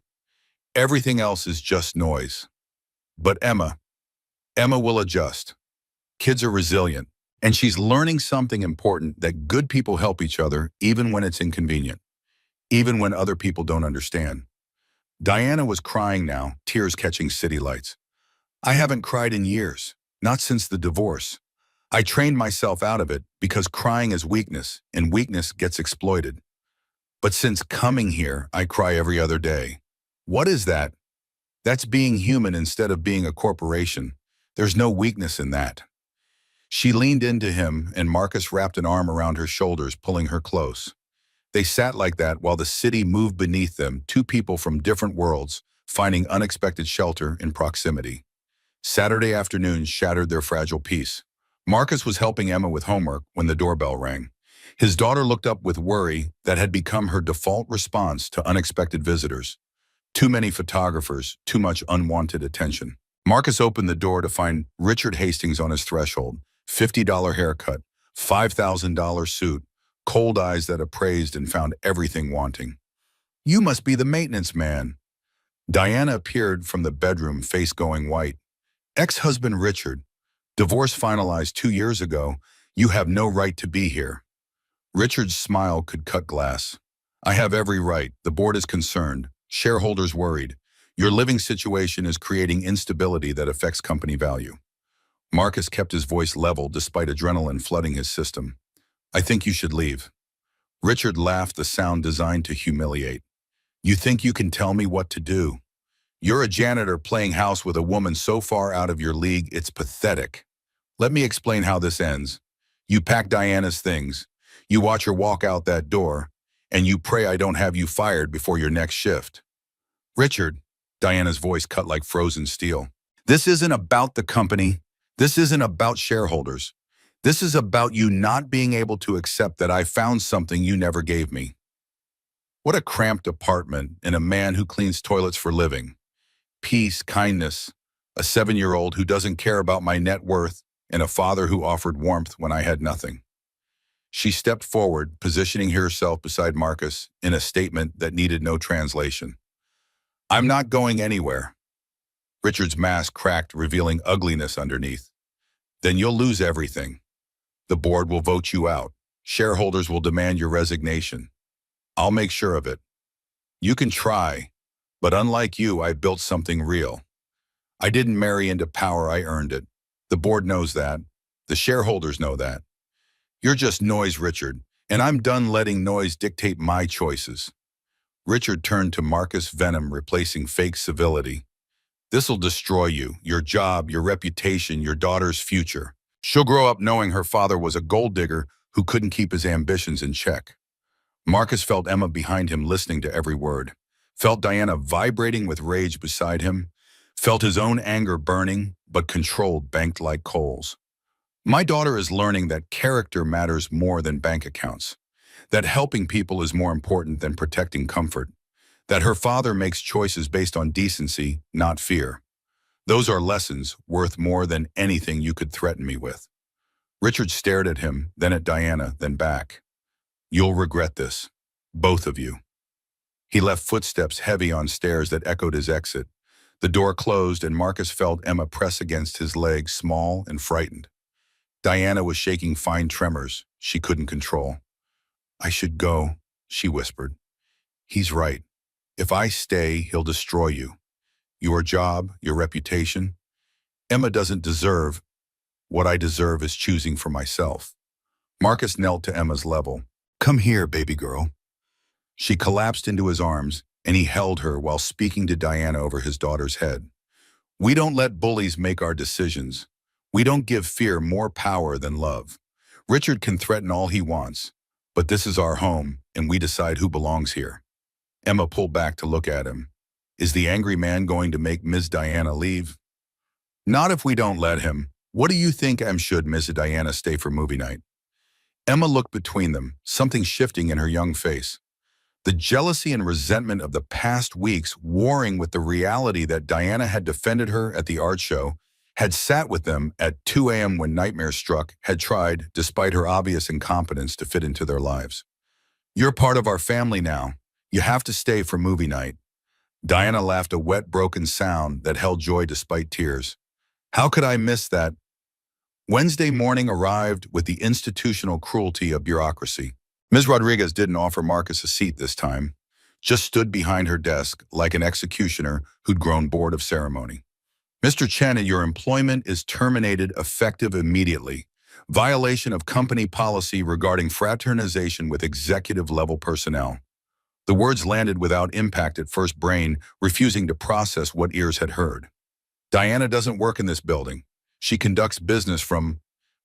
Everything else is just noise. But Emma will adjust. Kids are resilient, and she's learning something important, that good people help each other even when it's inconvenient, even when other people don't understand. Diana was crying now, tears catching city lights. I haven't cried in years, not since the divorce. I trained myself out of it because crying is weakness, and weakness gets exploited. But since coming here, I cry every other day. What is that? That's being human instead of being a corporation. There's no weakness in that. She leaned into him, and Marcus wrapped an arm around her shoulders, pulling her close. They sat like that while the city moved beneath them, two people from different worlds, finding unexpected shelter in proximity. Saturday afternoons shattered their fragile peace. Marcus was helping Emma with homework when the doorbell rang. His daughter looked up with worry that had become her default response to unexpected visitors. Too many photographers, too much unwanted attention. Marcus opened the door to find Richard Hastings on his threshold. $50 haircut, $5,000 suit, cold eyes that appraised and found everything wanting. You must be the maintenance man. Diana appeared from the bedroom, face going white. Ex-husband Richard, divorce finalized 2 years ago. You have no right to be here. Richard's smile could cut glass. I have every right. The board is concerned. Shareholders worried. Your living situation is creating instability that affects company value. Marcus kept his voice level despite adrenaline flooding his system. I think you should leave. Richard laughed, the sound designed to humiliate. You think you can tell me what to do? You're a janitor playing house with a woman so far out of your league, it's pathetic. Let me explain how this ends. You pack Diana's things. You watch her walk out that door, and you pray I don't have you fired before your next shift. Richard, Diana's voice cut like frozen steel. This isn't about the company. This isn't about shareholders. This is about you not being able to accept that I found something you never gave me. What a cramped apartment and a man who cleans toilets for living. Peace, kindness, a 7-year-old who doesn't care about my net worth, and a father who offered warmth when I had nothing. She stepped forward, positioning herself beside Marcus in a statement that needed no translation. I'm not going anywhere. Richard's mask cracked, revealing ugliness underneath. Then you'll lose everything. The board will vote you out. Shareholders will demand your resignation. I'll make sure of it. You can try, but unlike you, I built something real. I didn't marry into power, I earned it. The board knows that. The shareholders know that. You're just noise, Richard, and I'm done letting noise dictate my choices. Richard turned to Marcus, venom replacing fake civility. This'll destroy you, your job, your reputation, your daughter's future. She'll grow up knowing her father was a gold digger who couldn't keep his ambitions in check. Marcus felt Emma behind him, listening to every word. Felt Diana vibrating with rage beside him. Felt his own anger burning, but controlled, banked like coals. My daughter is learning that character matters more than bank accounts. That helping people is more important than protecting comfort. That her father makes choices based on decency, not fear. Those are lessons worth more than anything you could threaten me with. Richard stared at him, then at Diana, then back. You'll regret this, both of you. He left footsteps heavy on stairs that echoed his exit. The door closed and Marcus felt Emma press against his leg, small and frightened. Diana was shaking fine tremors she couldn't control. I should go, she whispered. He's right. If I stay, he'll destroy you. Your job, your reputation. Emma doesn't deserve. What I deserve is choosing for myself. Marcus knelt to Emma's level. Come here, baby girl. She collapsed into his arms, and he held her while speaking to Diana over his daughter's head. We don't let bullies make our decisions. We don't give fear more power than love. Richard can threaten all he wants, but this is our home, and we decide who belongs here. Emma pulled back to look at him. Is the angry man going to make Ms. Diana leave? Not if we don't let him. What do you think, should Ms. Diana stay for movie night? Emma looked between them, something shifting in her young face. The jealousy and resentment of the past weeks warring with the reality that Diana had defended her at the art show, had sat with them at 2 a.m. when nightmare struck, had tried, despite her obvious incompetence, to fit into their lives. You're part of our family now. You have to stay for movie night. Diana laughed, a wet, broken sound that held joy despite tears. How could I miss that? Wednesday morning arrived with the institutional cruelty of bureaucracy. Ms. Rodriguez didn't offer Marcus a seat this time, just stood behind her desk like an executioner who'd grown bored of ceremony. Mr. Chen, your employment is terminated effective immediately. Violation of company policy regarding fraternization with executive-level personnel. The words landed without impact at first, brain refusing to process what ears had heard. Diana doesn't work in this building. She conducts business from.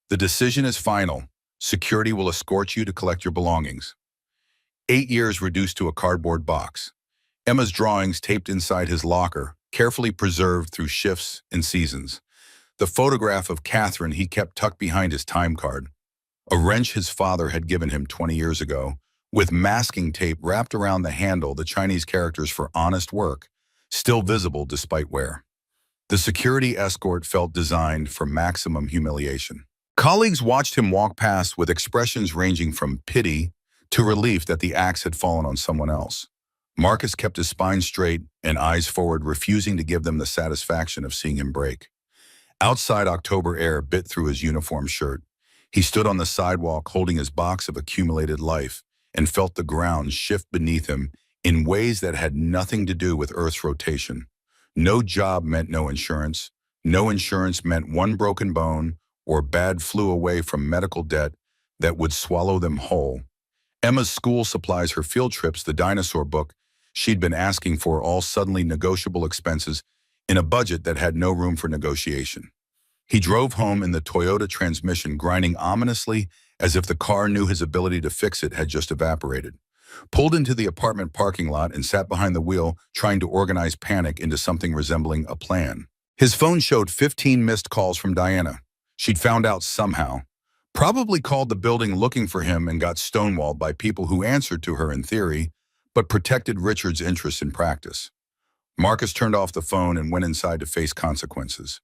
The decision is final. Security will escort you to collect your belongings. 8 years reduced to a cardboard box. Emma's drawings taped inside his locker, carefully preserved through shifts and seasons. The photograph of Catherine he kept tucked behind his time card. A wrench his father had given him 20 years ago, with masking tape wrapped around the handle, the Chinese characters for honest work, still visible despite wear. The security escort felt designed for maximum humiliation. Colleagues watched him walk past with expressions ranging from pity to relief that the axe had fallen on someone else. Marcus kept his spine straight and eyes forward, refusing to give them the satisfaction of seeing him break. Outside, October air bit through his uniform shirt. He stood on the sidewalk holding his box of accumulated life and felt the ground shift beneath him in ways that had nothing to do with Earth's rotation. No job meant no insurance. No insurance meant one broken bone or bad flu away from medical debt that would swallow them whole. Emma's school supplies, her field trips, the dinosaur book she'd been asking for, all suddenly negotiable expenses in a budget that had no room for negotiation. He drove home in the Toyota transmission, grinding ominously as if the car knew his ability to fix it had just evaporated. Pulled into the apartment parking lot and sat behind the wheel, trying to organize panic into something resembling a plan. His phone showed 15 missed calls from Diana. She'd found out somehow. Probably called the building looking for him and got stonewalled by people who answered to her in theory, but protected Richard's interests in practice. Marcus turned off the phone and went inside to face consequences.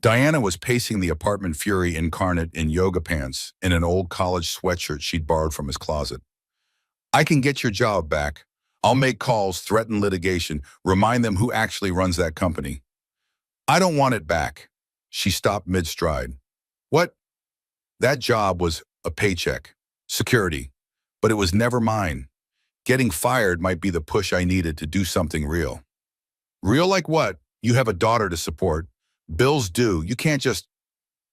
Diana was pacing the apartment, fury incarnate, in yoga pants and an old college sweatshirt she'd borrowed from his closet. I can get your job back. I'll make calls, threaten litigation, remind them who actually runs that company. I don't want it back. She stopped mid-stride. What? That job was a paycheck, security, but it was never mine. Getting fired might be the push I needed to do something real. Real like what? You have a daughter to support. Bills due. You can't just.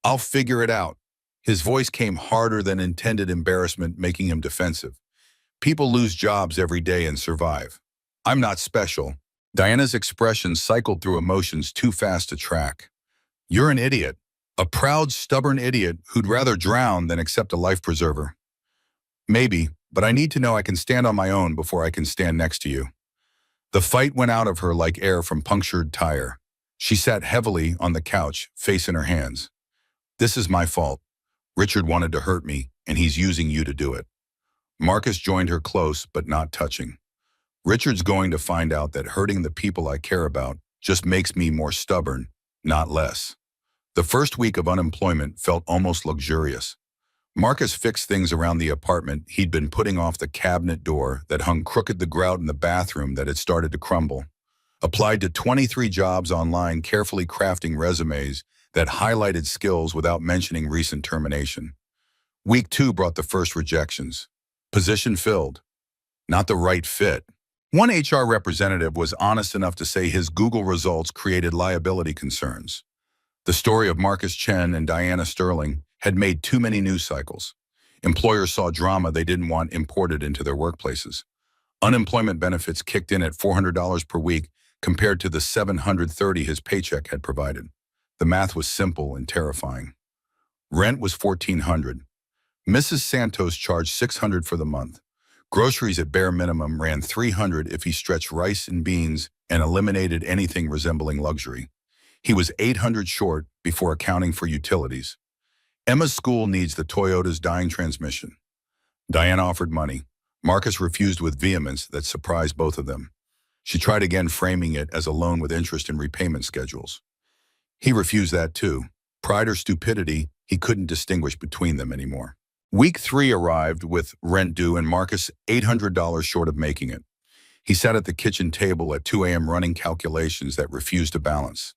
I'll figure it out. His voice came harder than intended, embarrassment making him defensive. People lose jobs every day and survive. I'm not special. Diana's expression cycled through emotions too fast to track. You're an idiot. A proud, stubborn idiot who'd rather drown than accept a life preserver. Maybe, but I need to know I can stand on my own before I can stand next to you. The fight went out of her like air from punctured tire. She sat heavily on the couch, face in her hands. This is my fault. Richard wanted to hurt me, and he's using you to do it. Marcus joined her close, but not touching. Richard's going to find out that hurting the people I care about just makes me more stubborn, not less. The first week of unemployment felt almost luxurious. Marcus fixed things around the apartment. He'd been putting off the cabinet door that hung crooked, the grout in the bathroom that had started to crumble. Applied to 23 jobs online, carefully crafting resumes that highlighted skills without mentioning recent termination. Week 2 brought the first rejections. Position filled. Not the right fit. One HR representative was honest enough to say his Google results created liability concerns. The story of Marcus Chen and Diana Sterling had made too many news cycles. Employers saw drama they didn't want imported into their workplaces. Unemployment benefits kicked in at $400 per week compared to the $730 his paycheck had provided. The math was simple and terrifying. Rent was $1,400. Mrs. Santos charged $600 for the month. Groceries at bare minimum ran 300 if he stretched rice and beans and eliminated anything resembling luxury. He was 800 short before accounting for utilities. Emma's school needs the Toyota's dying transmission. Diana offered money. Marcus refused with vehemence that surprised both of them. She tried again, framing it as a loan with interest and repayment schedules. He refused that too. Pride or stupidity, he couldn't distinguish between them anymore. Week 3 arrived with rent due and Marcus $800 short of making it. He sat at the kitchen table at 2 a.m. running calculations that refused to balance.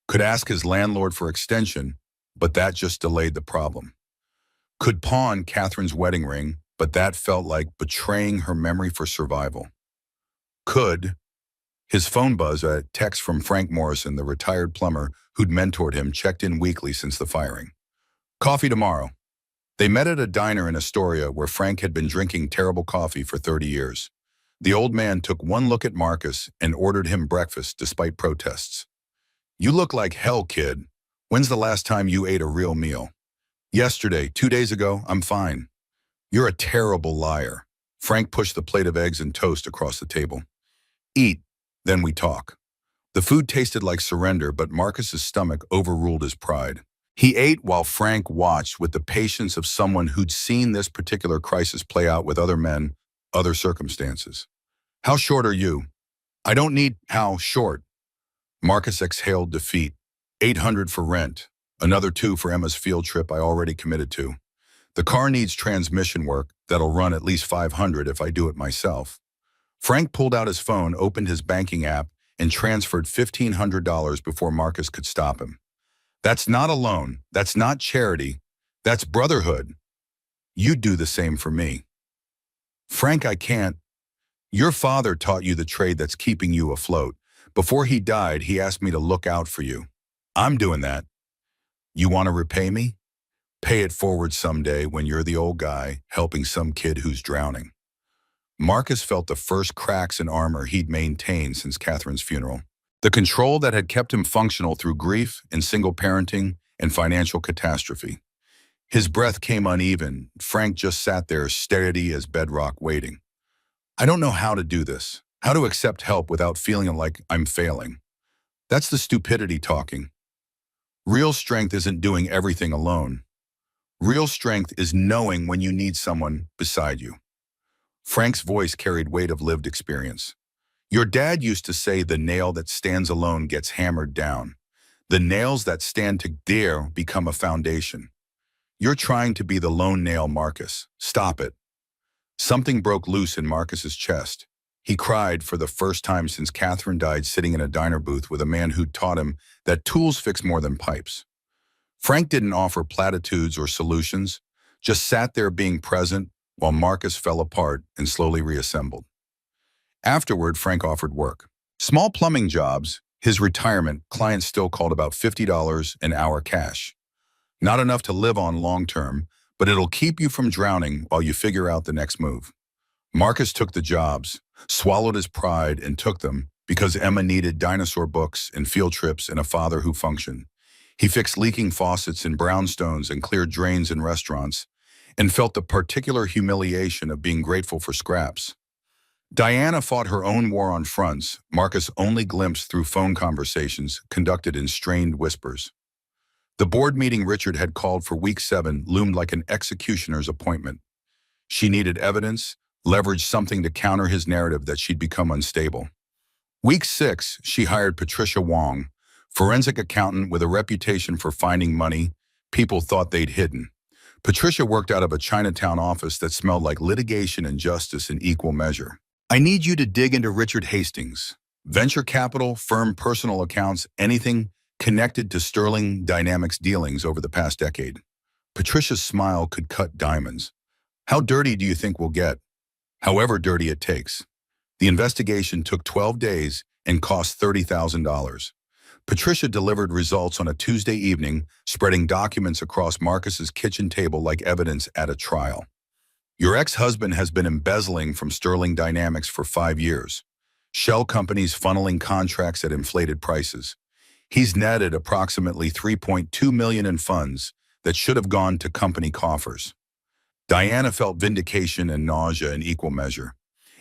Could ask his landlord for extension, but that just delayed the problem. Could pawn Catherine's wedding ring, but that felt like betraying her memory for survival. Could. His phone buzz, a text from Frank Morrison, the retired plumber who'd mentored him, checked in weekly since the firing. Coffee tomorrow. They met at a diner in Astoria where Frank had been drinking terrible coffee for 30 years. The old man took one look at Marcus and ordered him breakfast despite protests. You look like hell, kid. When's the last time you ate a real meal? Yesterday, 2 days ago, I'm fine. You're a terrible liar. Frank pushed the plate of eggs and toast across the table. Eat, then we talk. The food tasted like surrender, but Marcus's stomach overruled his pride. He ate while Frank watched with the patience of someone who'd seen this particular crisis play out with other men, other circumstances. How short are you? I don't need how short. Marcus exhaled defeat. 800 for rent. Another 2 for Emma's field trip I already committed to. The car needs transmission work that'll run at least 500 if I do it myself. Frank pulled out his phone, opened his banking app, and transferred $1,500 before Marcus could stop him. That's not a loan. That's not charity. That's brotherhood. You'd do the same for me. Frank, I can't. Your father taught you the trade that's keeping you afloat. Before he died, he asked me to look out for you. I'm doing that. You want to repay me? Pay it forward someday when you're the old guy helping some kid who's drowning. Marcus felt the first cracks in armor he'd maintained since Catherine's funeral. The control that had kept him functional through grief and single parenting and financial catastrophe. His breath came uneven. Frank just sat there, steady as bedrock, waiting. I don't know how to do this, how to accept help without feeling like I'm failing. That's the stupidity talking. Real strength isn't doing everything alone. Real strength is knowing when you need someone beside you. Frank's voice carried weight of lived experience. Your dad used to say the nail that stands alone gets hammered down. The nails that stand together become a foundation. You're trying to be the lone nail, Marcus. Stop it. Something broke loose in Marcus's chest. He cried for the first time since Catherine died, sitting in a diner booth with a man who taught him that tools fix more than pipes. Frank didn't offer platitudes or solutions, just sat there being present while Marcus fell apart and slowly reassembled. Afterward, Frank offered work. Small plumbing jobs, his retirement, clients still called about $50 an hour cash. Not enough to live on long term, but it'll keep you from drowning while you figure out the next move. Marcus took the jobs, swallowed his pride, and took them because Emma needed dinosaur books and field trips and a father who functioned. He fixed leaking faucets in brownstones and cleared drains in restaurants, and felt the particular humiliation of being grateful for scraps. Diana fought her own war on fronts Marcus only glimpsed through phone conversations conducted in strained whispers. The board meeting Richard had called for week 7 loomed like an executioner's appointment. She needed evidence, leveraged something to counter his narrative that she'd become unstable. Week 6, she hired Patricia Wong, forensic accountant with a reputation for finding money people thought they'd hidden. Patricia worked out of a Chinatown office that smelled like litigation and justice in equal measure. I need you to dig into Richard Hastings. Venture capital, firm personal accounts, anything connected to Sterling Dynamics dealings over the past decade. Patricia's smile could cut diamonds. How dirty do you think we'll get? However dirty it takes. The investigation took 12 days and cost $30,000. Patricia delivered results on a Tuesday evening, spreading documents across Marcus's kitchen table like evidence at a trial. Your ex-husband has been embezzling from Sterling Dynamics for 5 years. Shell companies funneling contracts at inflated prices. He's netted approximately $3.2 million in funds that should have gone to company coffers. Diana felt vindication and nausea in equal measure.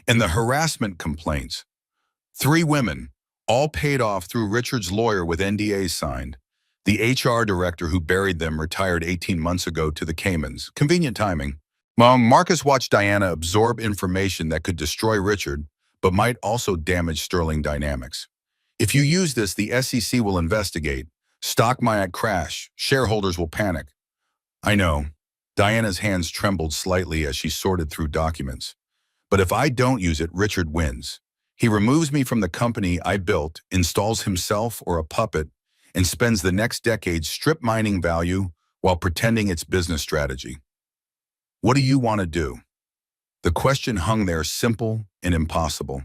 And the harassment complaints. 3 women, all paid off through Richard's lawyer with NDAs signed. The HR director who buried them retired 18 months ago to the Caymans. Convenient timing. Marcus watched Diana absorb information that could destroy Richard, but might also damage Sterling Dynamics. If you use this, the SEC will investigate. Stock might crash. Shareholders will panic. I know. Diana's hands trembled slightly as she sorted through documents. But if I don't use it, Richard wins. He removes me from the company I built, installs himself or a puppet, and spends the next decade strip mining value while pretending it's business strategy. What do you want to do? The question hung there, simple and impossible.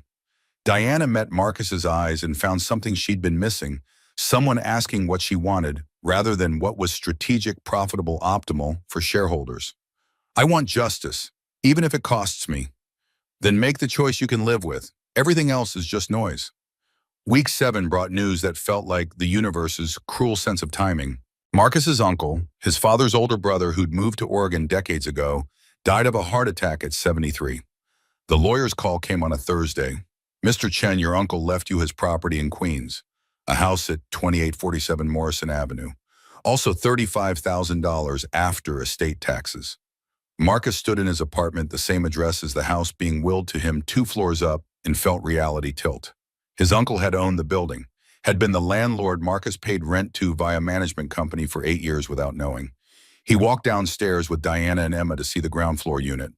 Diana met Marcus's eyes and found something she'd been missing, someone asking what she wanted rather than what was strategic, profitable, optimal for shareholders. I want justice, even if it costs me. Then make the choice you can live with. Everything else is just noise. Week 7 brought news that felt like the universe's cruel sense of timing. Marcus's uncle, his father's older brother who'd moved to Oregon decades ago, died of a heart attack at 73. The lawyer's call came on a Thursday. Mr. Chen, your uncle left you his property in Queens, a house at 2847 Morrison Avenue. Also $35,000 after estate taxes. Marcus stood in his apartment, the same address as the house being willed to him 2 floors up, and felt reality tilt. His uncle had owned the building, had been the landlord Marcus paid rent to via management company for 8 years without knowing. He walked downstairs with Diana and Emma to see the ground floor unit.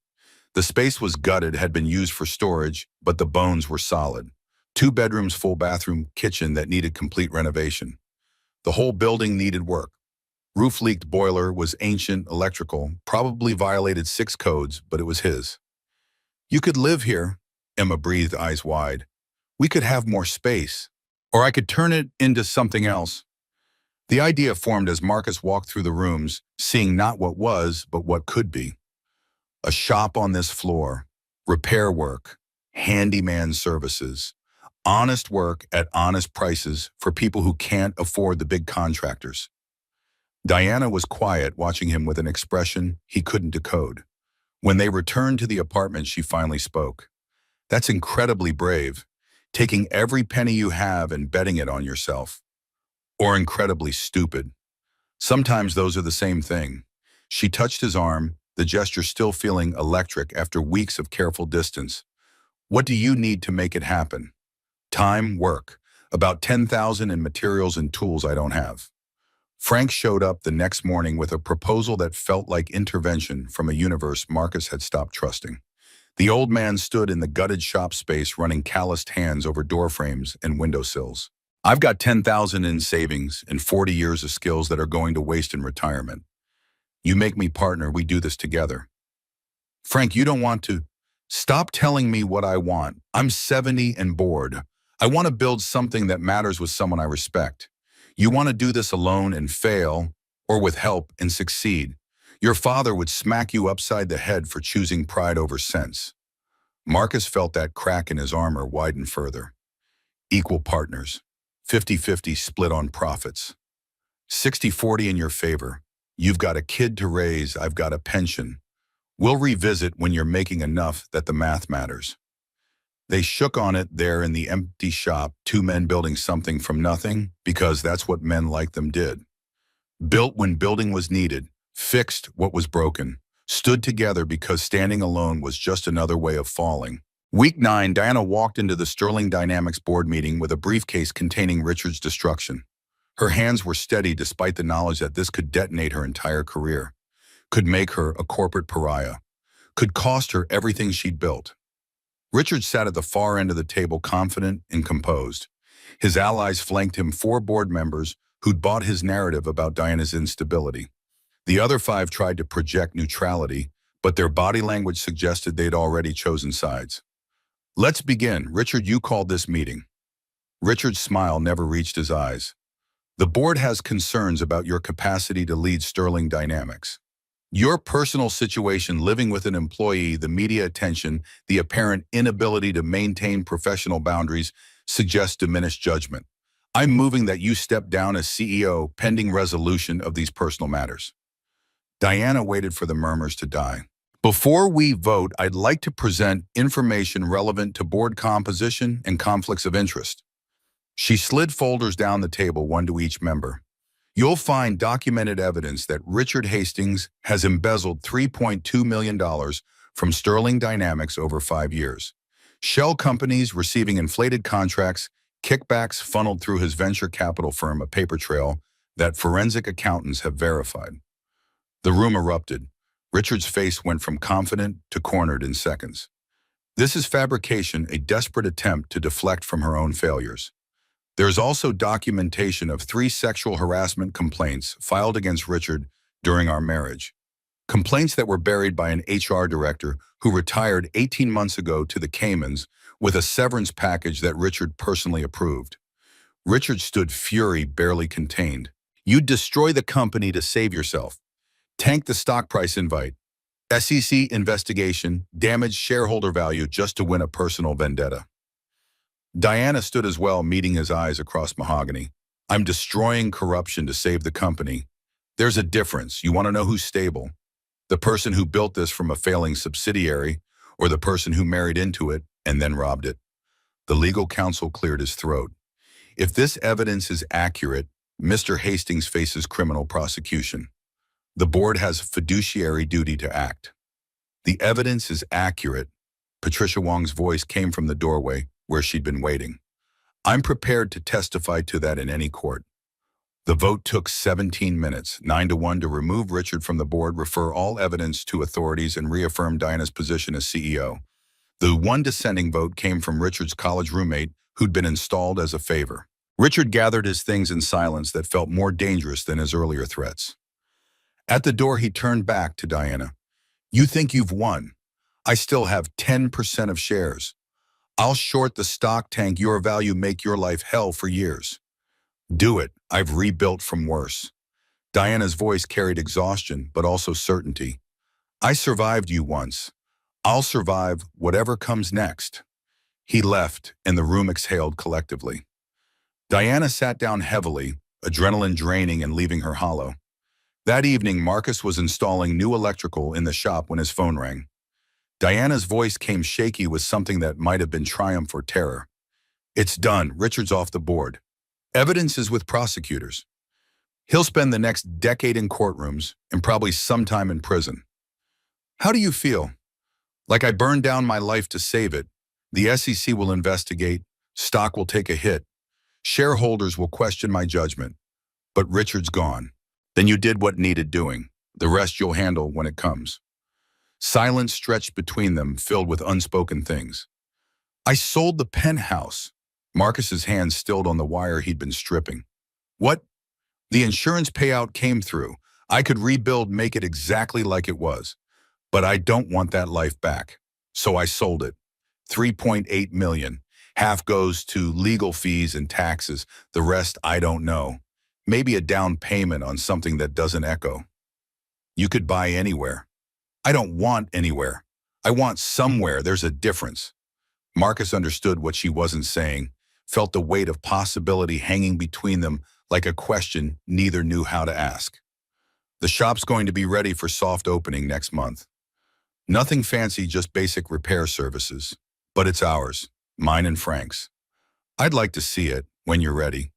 The space was gutted, had been used for storage, but the bones were solid. 2 bedrooms, full bathroom, kitchen that needed complete renovation. The whole building needed work. Roof leaked, boiler was ancient, electrical, probably violated 6 codes, but it was his. You could live here, Emma breathed, eyes wide. We could have more space. Or I could turn it into something else. The idea formed as Marcus walked through the rooms, seeing not what was, but what could be. A shop on this floor, repair work, handyman services, honest work at honest prices for people who can't afford the big contractors. Diana was quiet, watching him with an expression he couldn't decode. When they returned to the apartment, she finally spoke. That's incredibly brave, taking every penny you have and betting it on yourself. Or incredibly stupid. Sometimes those are the same thing. She touched his arm, the gesture still feeling electric after weeks of careful distance. What do you need to make it happen? Time, work. About 10,000 in materials and tools I don't have. Frank showed up the next morning with a proposal that felt like intervention from a universe Marcus had stopped trusting. The old man stood in the gutted shop space, running calloused hands over door frames and windowsills. I've got 10,000 in savings and 40 years of skills that are going to waste in retirement. You make me partner, we do this together. Frank, you don't want to. Stop telling me what I want. I'm 70 and bored. I want to build something that matters with someone I respect. You want to do this alone and fail, or with help and succeed. Your father would smack you upside the head for choosing pride over sense. Marcus felt that crack in his armor widen further. Equal partners. 50-50 split on profits. 60-40 in your favor. You've got a kid to raise, I've got a pension. We'll revisit when you're making enough that the math matters. They shook on it there in the empty shop, 2 men building something from nothing, because that's what men like them did. Built when building was needed, fixed what was broken, stood together because standing alone was just another way of falling. Week 9, Diana walked into the Sterling Dynamics board meeting with a briefcase containing Richard's destruction. Her hands were steady despite the knowledge that this could detonate her entire career, could make her a corporate pariah, could cost her everything she'd built. Richard sat at the far end of the table, confident and composed. His allies flanked him, 4 board members who'd bought his narrative about Diana's instability. The other 5 tried to project neutrality, but their body language suggested they'd already chosen sides. Let's begin. Richard, you called this meeting. Richard's smile never reached his eyes. The board has concerns about your capacity to lead Sterling Dynamics. Your personal situation, living with an employee, the media attention, the apparent inability to maintain professional boundaries suggests diminished judgment. I'm moving that you step down as CEO pending resolution of these personal matters. Diana waited for the murmurs to die. Before we vote, I'd like to present information relevant to board composition and conflicts of interest. She slid folders down the table, one to each member. You'll find documented evidence that Richard Hastings has embezzled $3.2 million from Sterling Dynamics over 5 years. Shell companies receiving inflated contracts, kickbacks funneled through his venture capital firm, a paper trail that forensic accountants have verified. The room erupted. Richard's face went from confident to cornered in seconds. This is fabrication, a desperate attempt to deflect from her own failures. There is also documentation of 3 sexual harassment complaints filed against Richard during our marriage. Complaints that were buried by an HR director who retired 18 months ago to the Caymans with a severance package that Richard personally approved. Richard stood, fury barely contained. You'd destroy the company to save yourself. Tank the stock price invite. SEC investigation, damage shareholder value just to win a personal vendetta. Diana stood as well, meeting his eyes across mahogany. I'm destroying corruption to save the company. There's a difference. You want to know who's stable? The person who built this from a failing subsidiary, or the person who married into it and then robbed it? The legal counsel cleared his throat. If this evidence is accurate, Mr. Hastings faces criminal prosecution. The board has a fiduciary duty to act. The evidence is accurate. Patricia Wong's voice came from the doorway where she'd been waiting. I'm prepared to testify to that in any court. The vote took 17 minutes, 9-1 to remove Richard from the board, refer all evidence to authorities, and reaffirm Diana's position as CEO. The one dissenting vote came from Richard's college roommate, who'd been installed as a favor. Richard gathered his things in silence that felt more dangerous than his earlier threats. At the door, he turned back to Diana. You think you've won? I still have 10% of shares. I'll short the stock, tank your value, make your life hell for years. Do it. I've rebuilt from worse. Diana's voice carried exhaustion, but also certainty. I survived you once. I'll survive whatever comes next. He left, and the room exhaled collectively. Diana sat down heavily, adrenaline draining and leaving her hollow. That evening, Marcus was installing new electrical in the shop when his phone rang. Diana's voice came shaky with something that might have been triumph or terror. It's done. Richard's off the board. Evidence is with prosecutors. He'll spend the next decade in courtrooms and probably sometime in prison. How do you feel? Like I burned down my life to save it. The SEC will investigate. Stock will take a hit. Shareholders will question my judgment. But Richard's gone. Then you did what needed doing. The rest you'll handle when it comes. Silence stretched between them, filled with unspoken things. I sold the penthouse. Marcus's hands stilled on the wire he'd been stripping. What? The insurance payout came through. I could rebuild, make it exactly like it was. But I don't want that life back. So I sold it. $3.8 million. Half goes to legal fees and taxes. The rest I don't know. Maybe a down payment on something that doesn't echo. You could buy anywhere. I don't want anywhere. I want somewhere. There's a difference. Marcus understood what she wasn't saying, felt the weight of possibility hanging between them like a question neither knew how to ask. The shop's going to be ready for soft opening next month. Nothing fancy, just basic repair services. But it's ours, mine and Frank's. I'd like to see it when you're ready.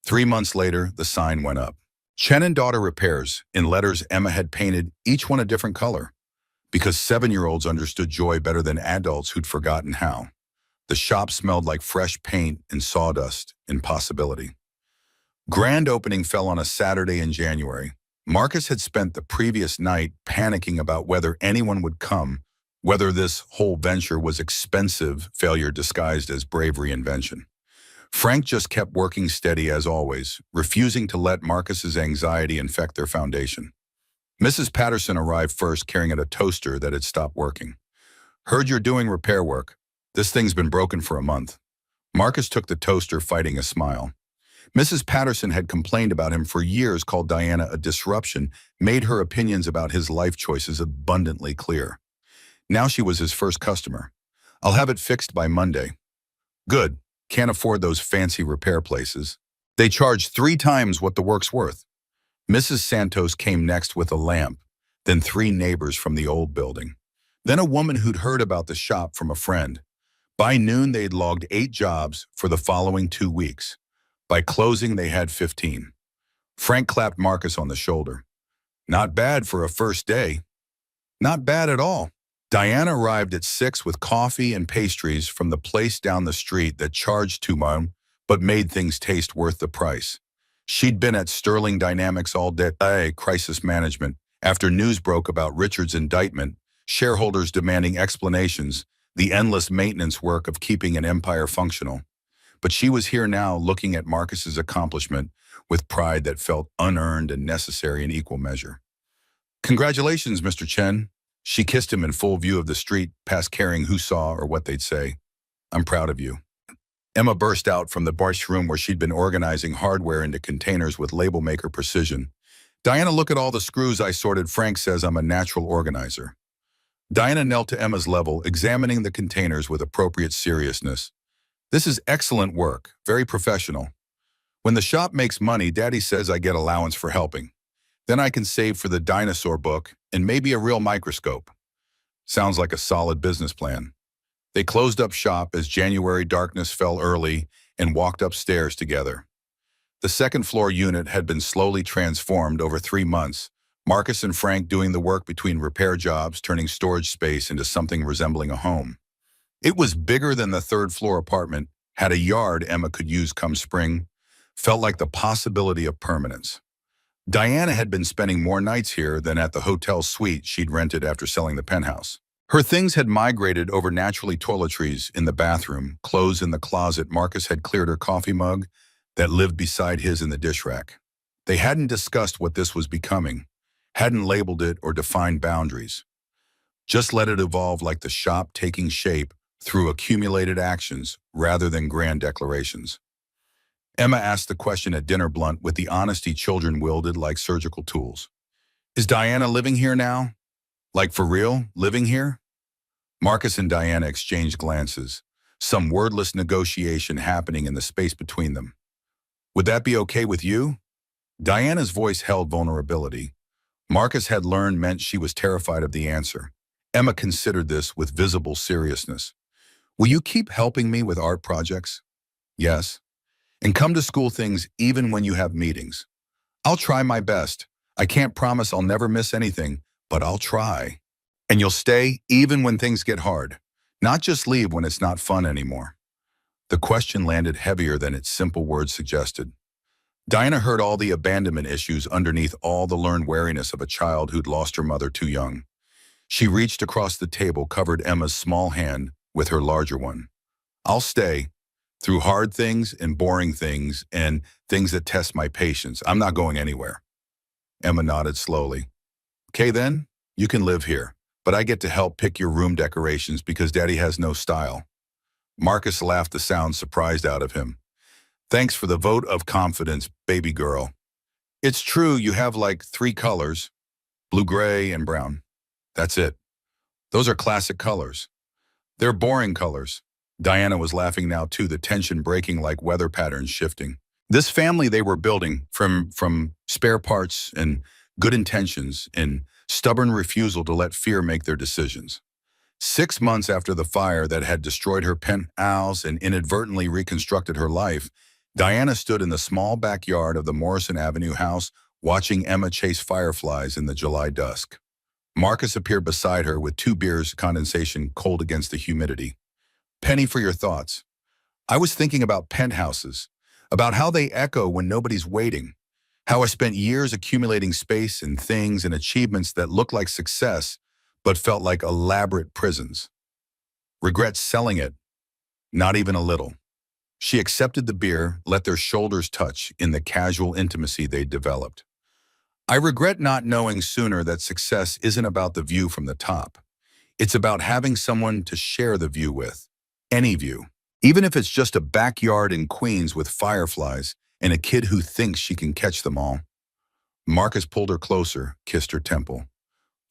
3 months later, the sign went up. Chen and Daughter Repairs, in letters Emma had painted, each one a different color, because 7-year-olds understood joy better than adults who'd forgotten how. The shop smelled like fresh paint and sawdust and possibility. Grand opening fell on a Saturday in January. Marcus had spent the previous night panicking about whether anyone would come, whether this whole venture was expensive failure disguised as bravery invention. Frank just kept working steady as always, refusing to let Marcus's anxiety infect their foundation. Mrs. Patterson arrived first, carrying a toaster that had stopped working. Heard you're doing repair work. This thing's been broken for a month. Marcus took the toaster, fighting a smile. Mrs. Patterson had complained about him for years, called Diana a disruption, made her opinions about his life choices abundantly clear. Now she was his first customer. I'll have it fixed by Monday. Good. Can't afford those fancy repair places. They charge 3 times what the work's worth. Mrs. Santos came next with a lamp. then 3 neighbors from the old building. Then a woman who'd heard about the shop from a friend. By noon, they'd logged 8 jobs for the following 2 weeks. By closing, they had 15. Frank clapped Marcus on the shoulder. Not bad for a first day. Not bad at all. Diana arrived at 6 with coffee and pastries from the place down the street that charged too much, but made things taste worth the price. She'd been at Sterling Dynamics all day, crisis management, after news broke about Richard's indictment, shareholders demanding explanations, the endless maintenance work of keeping an empire functional. But she was here now looking at Marcus's accomplishment with pride that felt unearned and necessary in equal measure. Congratulations, Mr. Chen. She kissed him in full view of the street, past caring who saw or what they'd say. I'm proud of you. Emma burst out from the barch room where she'd been organizing hardware into containers with label maker precision. Diana, look at all the screws I sorted. Frank says I'm a natural organizer. Diana knelt to Emma's level, examining the containers with appropriate seriousness. This is excellent work, very professional. When the shop makes money, Daddy says I get allowance for helping. Then I can save for the dinosaur book and maybe a real microscope. Sounds like a solid business plan. They closed up shop as January darkness fell early and walked upstairs together. The second-floor unit had been slowly transformed over 3 months, Marcus and Frank doing the work between repair jobs, turning storage space into something resembling a home. It was bigger than the third-floor apartment, had a yard Emma could use come spring, felt like the possibility of permanence. Diana had been spending more nights here than at the hotel suite she'd rented after selling the penthouse. Her things had migrated over naturally toiletries in the bathroom, clothes in the closet. Marcus had cleared her coffee mug that lived beside his in the dish rack. They hadn't discussed what this was becoming, hadn't labeled it or defined boundaries. Just let it evolve like the shop taking shape through accumulated actions rather than grand declarations. Emma asked the question at dinner blunt with the honesty children wielded like surgical tools. Is Diana living here now? Like for real, living here? Marcus and Diana exchanged glances, some wordless negotiation happening in the space between them. Would that be okay with you? Diana's voice held vulnerability. Marcus had learned meant she was terrified of the answer. Emma considered this with visible seriousness. Will you keep helping me with art projects? Yes. And come to school things even when you have meetings. I'll try my best. I can't promise I'll never miss anything, but I'll try. And you'll stay even when things get hard, not just leave when it's not fun anymore. The question landed heavier than its simple words suggested. Diana heard all the abandonment issues underneath all the learned wariness of a child who'd lost her mother too young. She reached across the table, covered Emma's small hand with her larger one. I'll stay. Through hard things and boring things and things that test my patience. I'm not going anywhere. Emma nodded slowly. Okay then, you can live here, but I get to help pick your room decorations because Daddy has no style. Marcus laughed the sound surprised out of him. Thanks for the vote of confidence, baby girl. It's true you have like 3 colors, blue, gray, and brown. That's it. Those are classic colors. They're boring colors. Diana was laughing now too, the tension breaking like weather patterns shifting. This family they were building from spare parts and good intentions and stubborn refusal to let fear make their decisions. 6 months after the fire that had destroyed her penthouse and inadvertently reconstructed her life, Diana stood in the small backyard of the Morrison Avenue house watching Emma chase fireflies in the July dusk. Marcus appeared beside her with 2 beers, condensation cold against the humidity. Penny, for your thoughts. I was thinking about penthouses, about how they echo when nobody's waiting, how I spent years accumulating space and things and achievements that looked like success but felt like elaborate prisons. Regret selling it? Not even a little. She accepted the beer, let their shoulders touch in the casual intimacy they'd developed. I regret not knowing sooner that success isn't about the view from the top. It's about having someone to share the view with. Any view. Even if it's just a backyard in Queens with fireflies and a kid who thinks she can catch them all. Marcus pulled her closer, kissed her temple.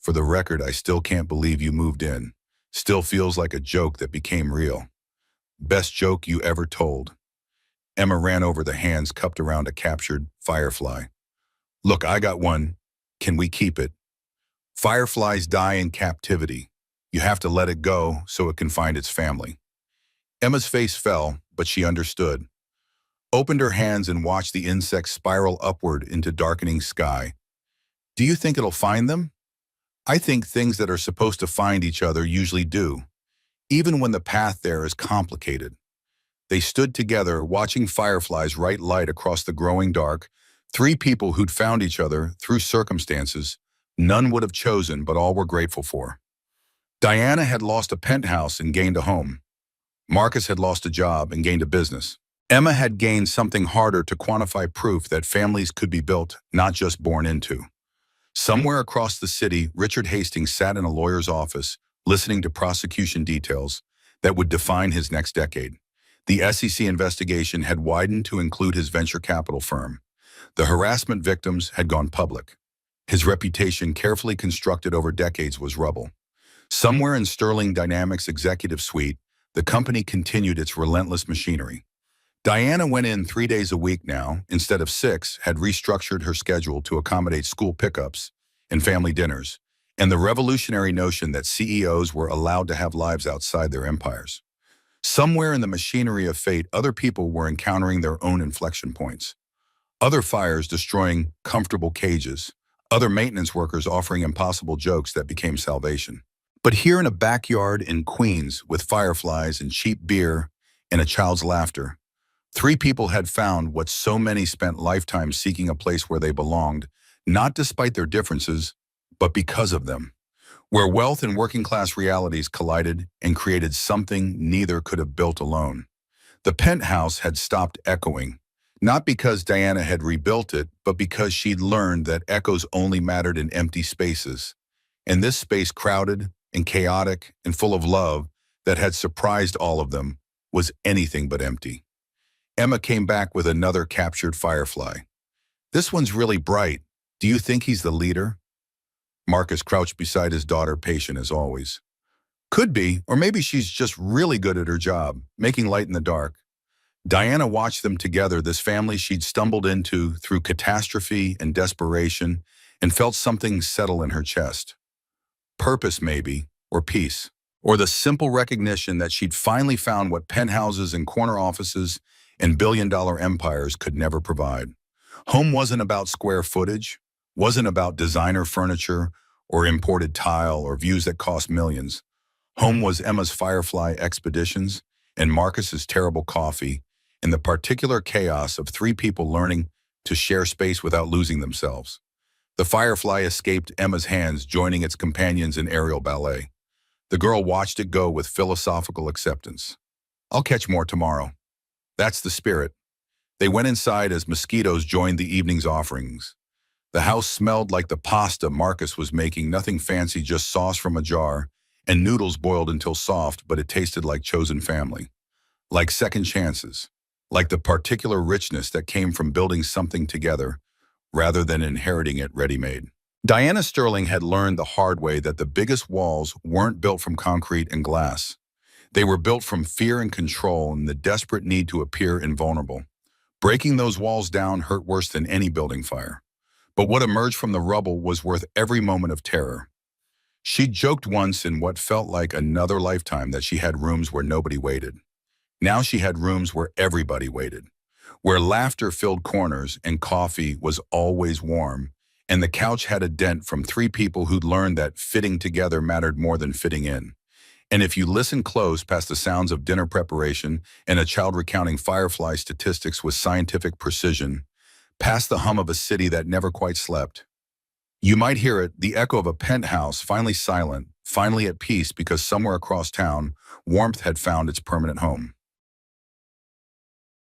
For the record, I still can't believe you moved in. Still feels like a joke that became real. Best joke you ever told. Emma ran over the hands cupped around a captured firefly. Look, I got one. Can we keep it? Fireflies die in captivity. You have to let it go so it can find its family. Emma's face fell, but she understood. Opened her hands and watched the insects spiral upward into darkening sky. Do you think it'll find them? I think things that are supposed to find each other usually do, even when the path there is complicated. They stood together, watching fireflies write light across the growing dark, three people who'd found each other through circumstances none would have chosen but all were grateful for. Diana had lost a penthouse and gained a home. Marcus had lost a job and gained a business. Emma had gained something harder to quantify, proof that families could be built, not just born into. Somewhere across the city, Richard Hastings sat in a lawyer's office, listening to prosecution details that would define his next decade. The SEC investigation had widened to include his venture capital firm. The harassment victims had gone public. His reputation, carefully constructed over decades, was rubble. Somewhere in Sterling Dynamics' executive suite, the company continued its relentless machinery. Diana went in 3 days a week now, instead of 6, had restructured her schedule to accommodate school pickups and family dinners, and the revolutionary notion that CEOs were allowed to have lives outside their empires. Somewhere in the machinery of fate, other people were encountering their own inflection points. Other fires destroying comfortable cages, other maintenance workers offering impossible jokes that became salvation. But here in a backyard in Queens, with fireflies and cheap beer and a child's laughter, three people had found what so many spent lifetimes seeking: a place where they belonged, not despite their differences, but because of them. Where wealth and working-class realities collided and created something neither could have built alone. The penthouse had stopped echoing, not because Diana had rebuilt it, but because she'd learned that echoes only mattered in empty spaces. And this space, crowded and chaotic and full of love that had surprised all of them, was anything but empty. Emma came back with another captured firefly. This one's really bright. Do you think he's the leader? Marcus crouched beside his daughter, patient as always. Could be, or maybe she's just really good at her job, making light in the dark. Diana watched them together, this family she'd stumbled into through catastrophe and desperation, and felt something settle in her chest. Purpose, maybe, or peace, or the simple recognition that she'd finally found what penthouses and corner offices and billion-dollar empires could never provide. Home wasn't about square footage, wasn't about designer furniture or imported tile or views that cost millions. Home was Emma's firefly expeditions and Marcus's terrible coffee, and the particular chaos of three people learning to share space without losing themselves. The firefly escaped Emma's hands, joining its companions in aerial ballet. The girl watched it go with philosophical acceptance. I'll catch more tomorrow. That's the spirit. They went inside as mosquitoes joined the evening's offerings. The house smelled like the pasta Marcus was making, nothing fancy, just sauce from a jar, and noodles boiled until soft, but it tasted like chosen family. Like second chances. Like the particular richness that came from building something together, rather than inheriting it ready-made. Diana Sterling had learned the hard way that the biggest walls weren't built from concrete and glass. They were built from fear and control and the desperate need to appear invulnerable. Breaking those walls down hurt worse than any building fire. But what emerged from the rubble was worth every moment of terror. She joked once in what felt like another lifetime that she had rooms where nobody waited. Now she had rooms where everybody waited, where laughter filled corners and coffee was always warm, and the couch had a dent from three people who'd learned that fitting together mattered more than fitting in. And if you listen close past the sounds of dinner preparation and a child recounting firefly statistics with scientific precision, past the hum of a city that never quite slept, you might hear it, the echo of a penthouse, finally silent, finally at peace because somewhere across town, warmth had found its permanent home.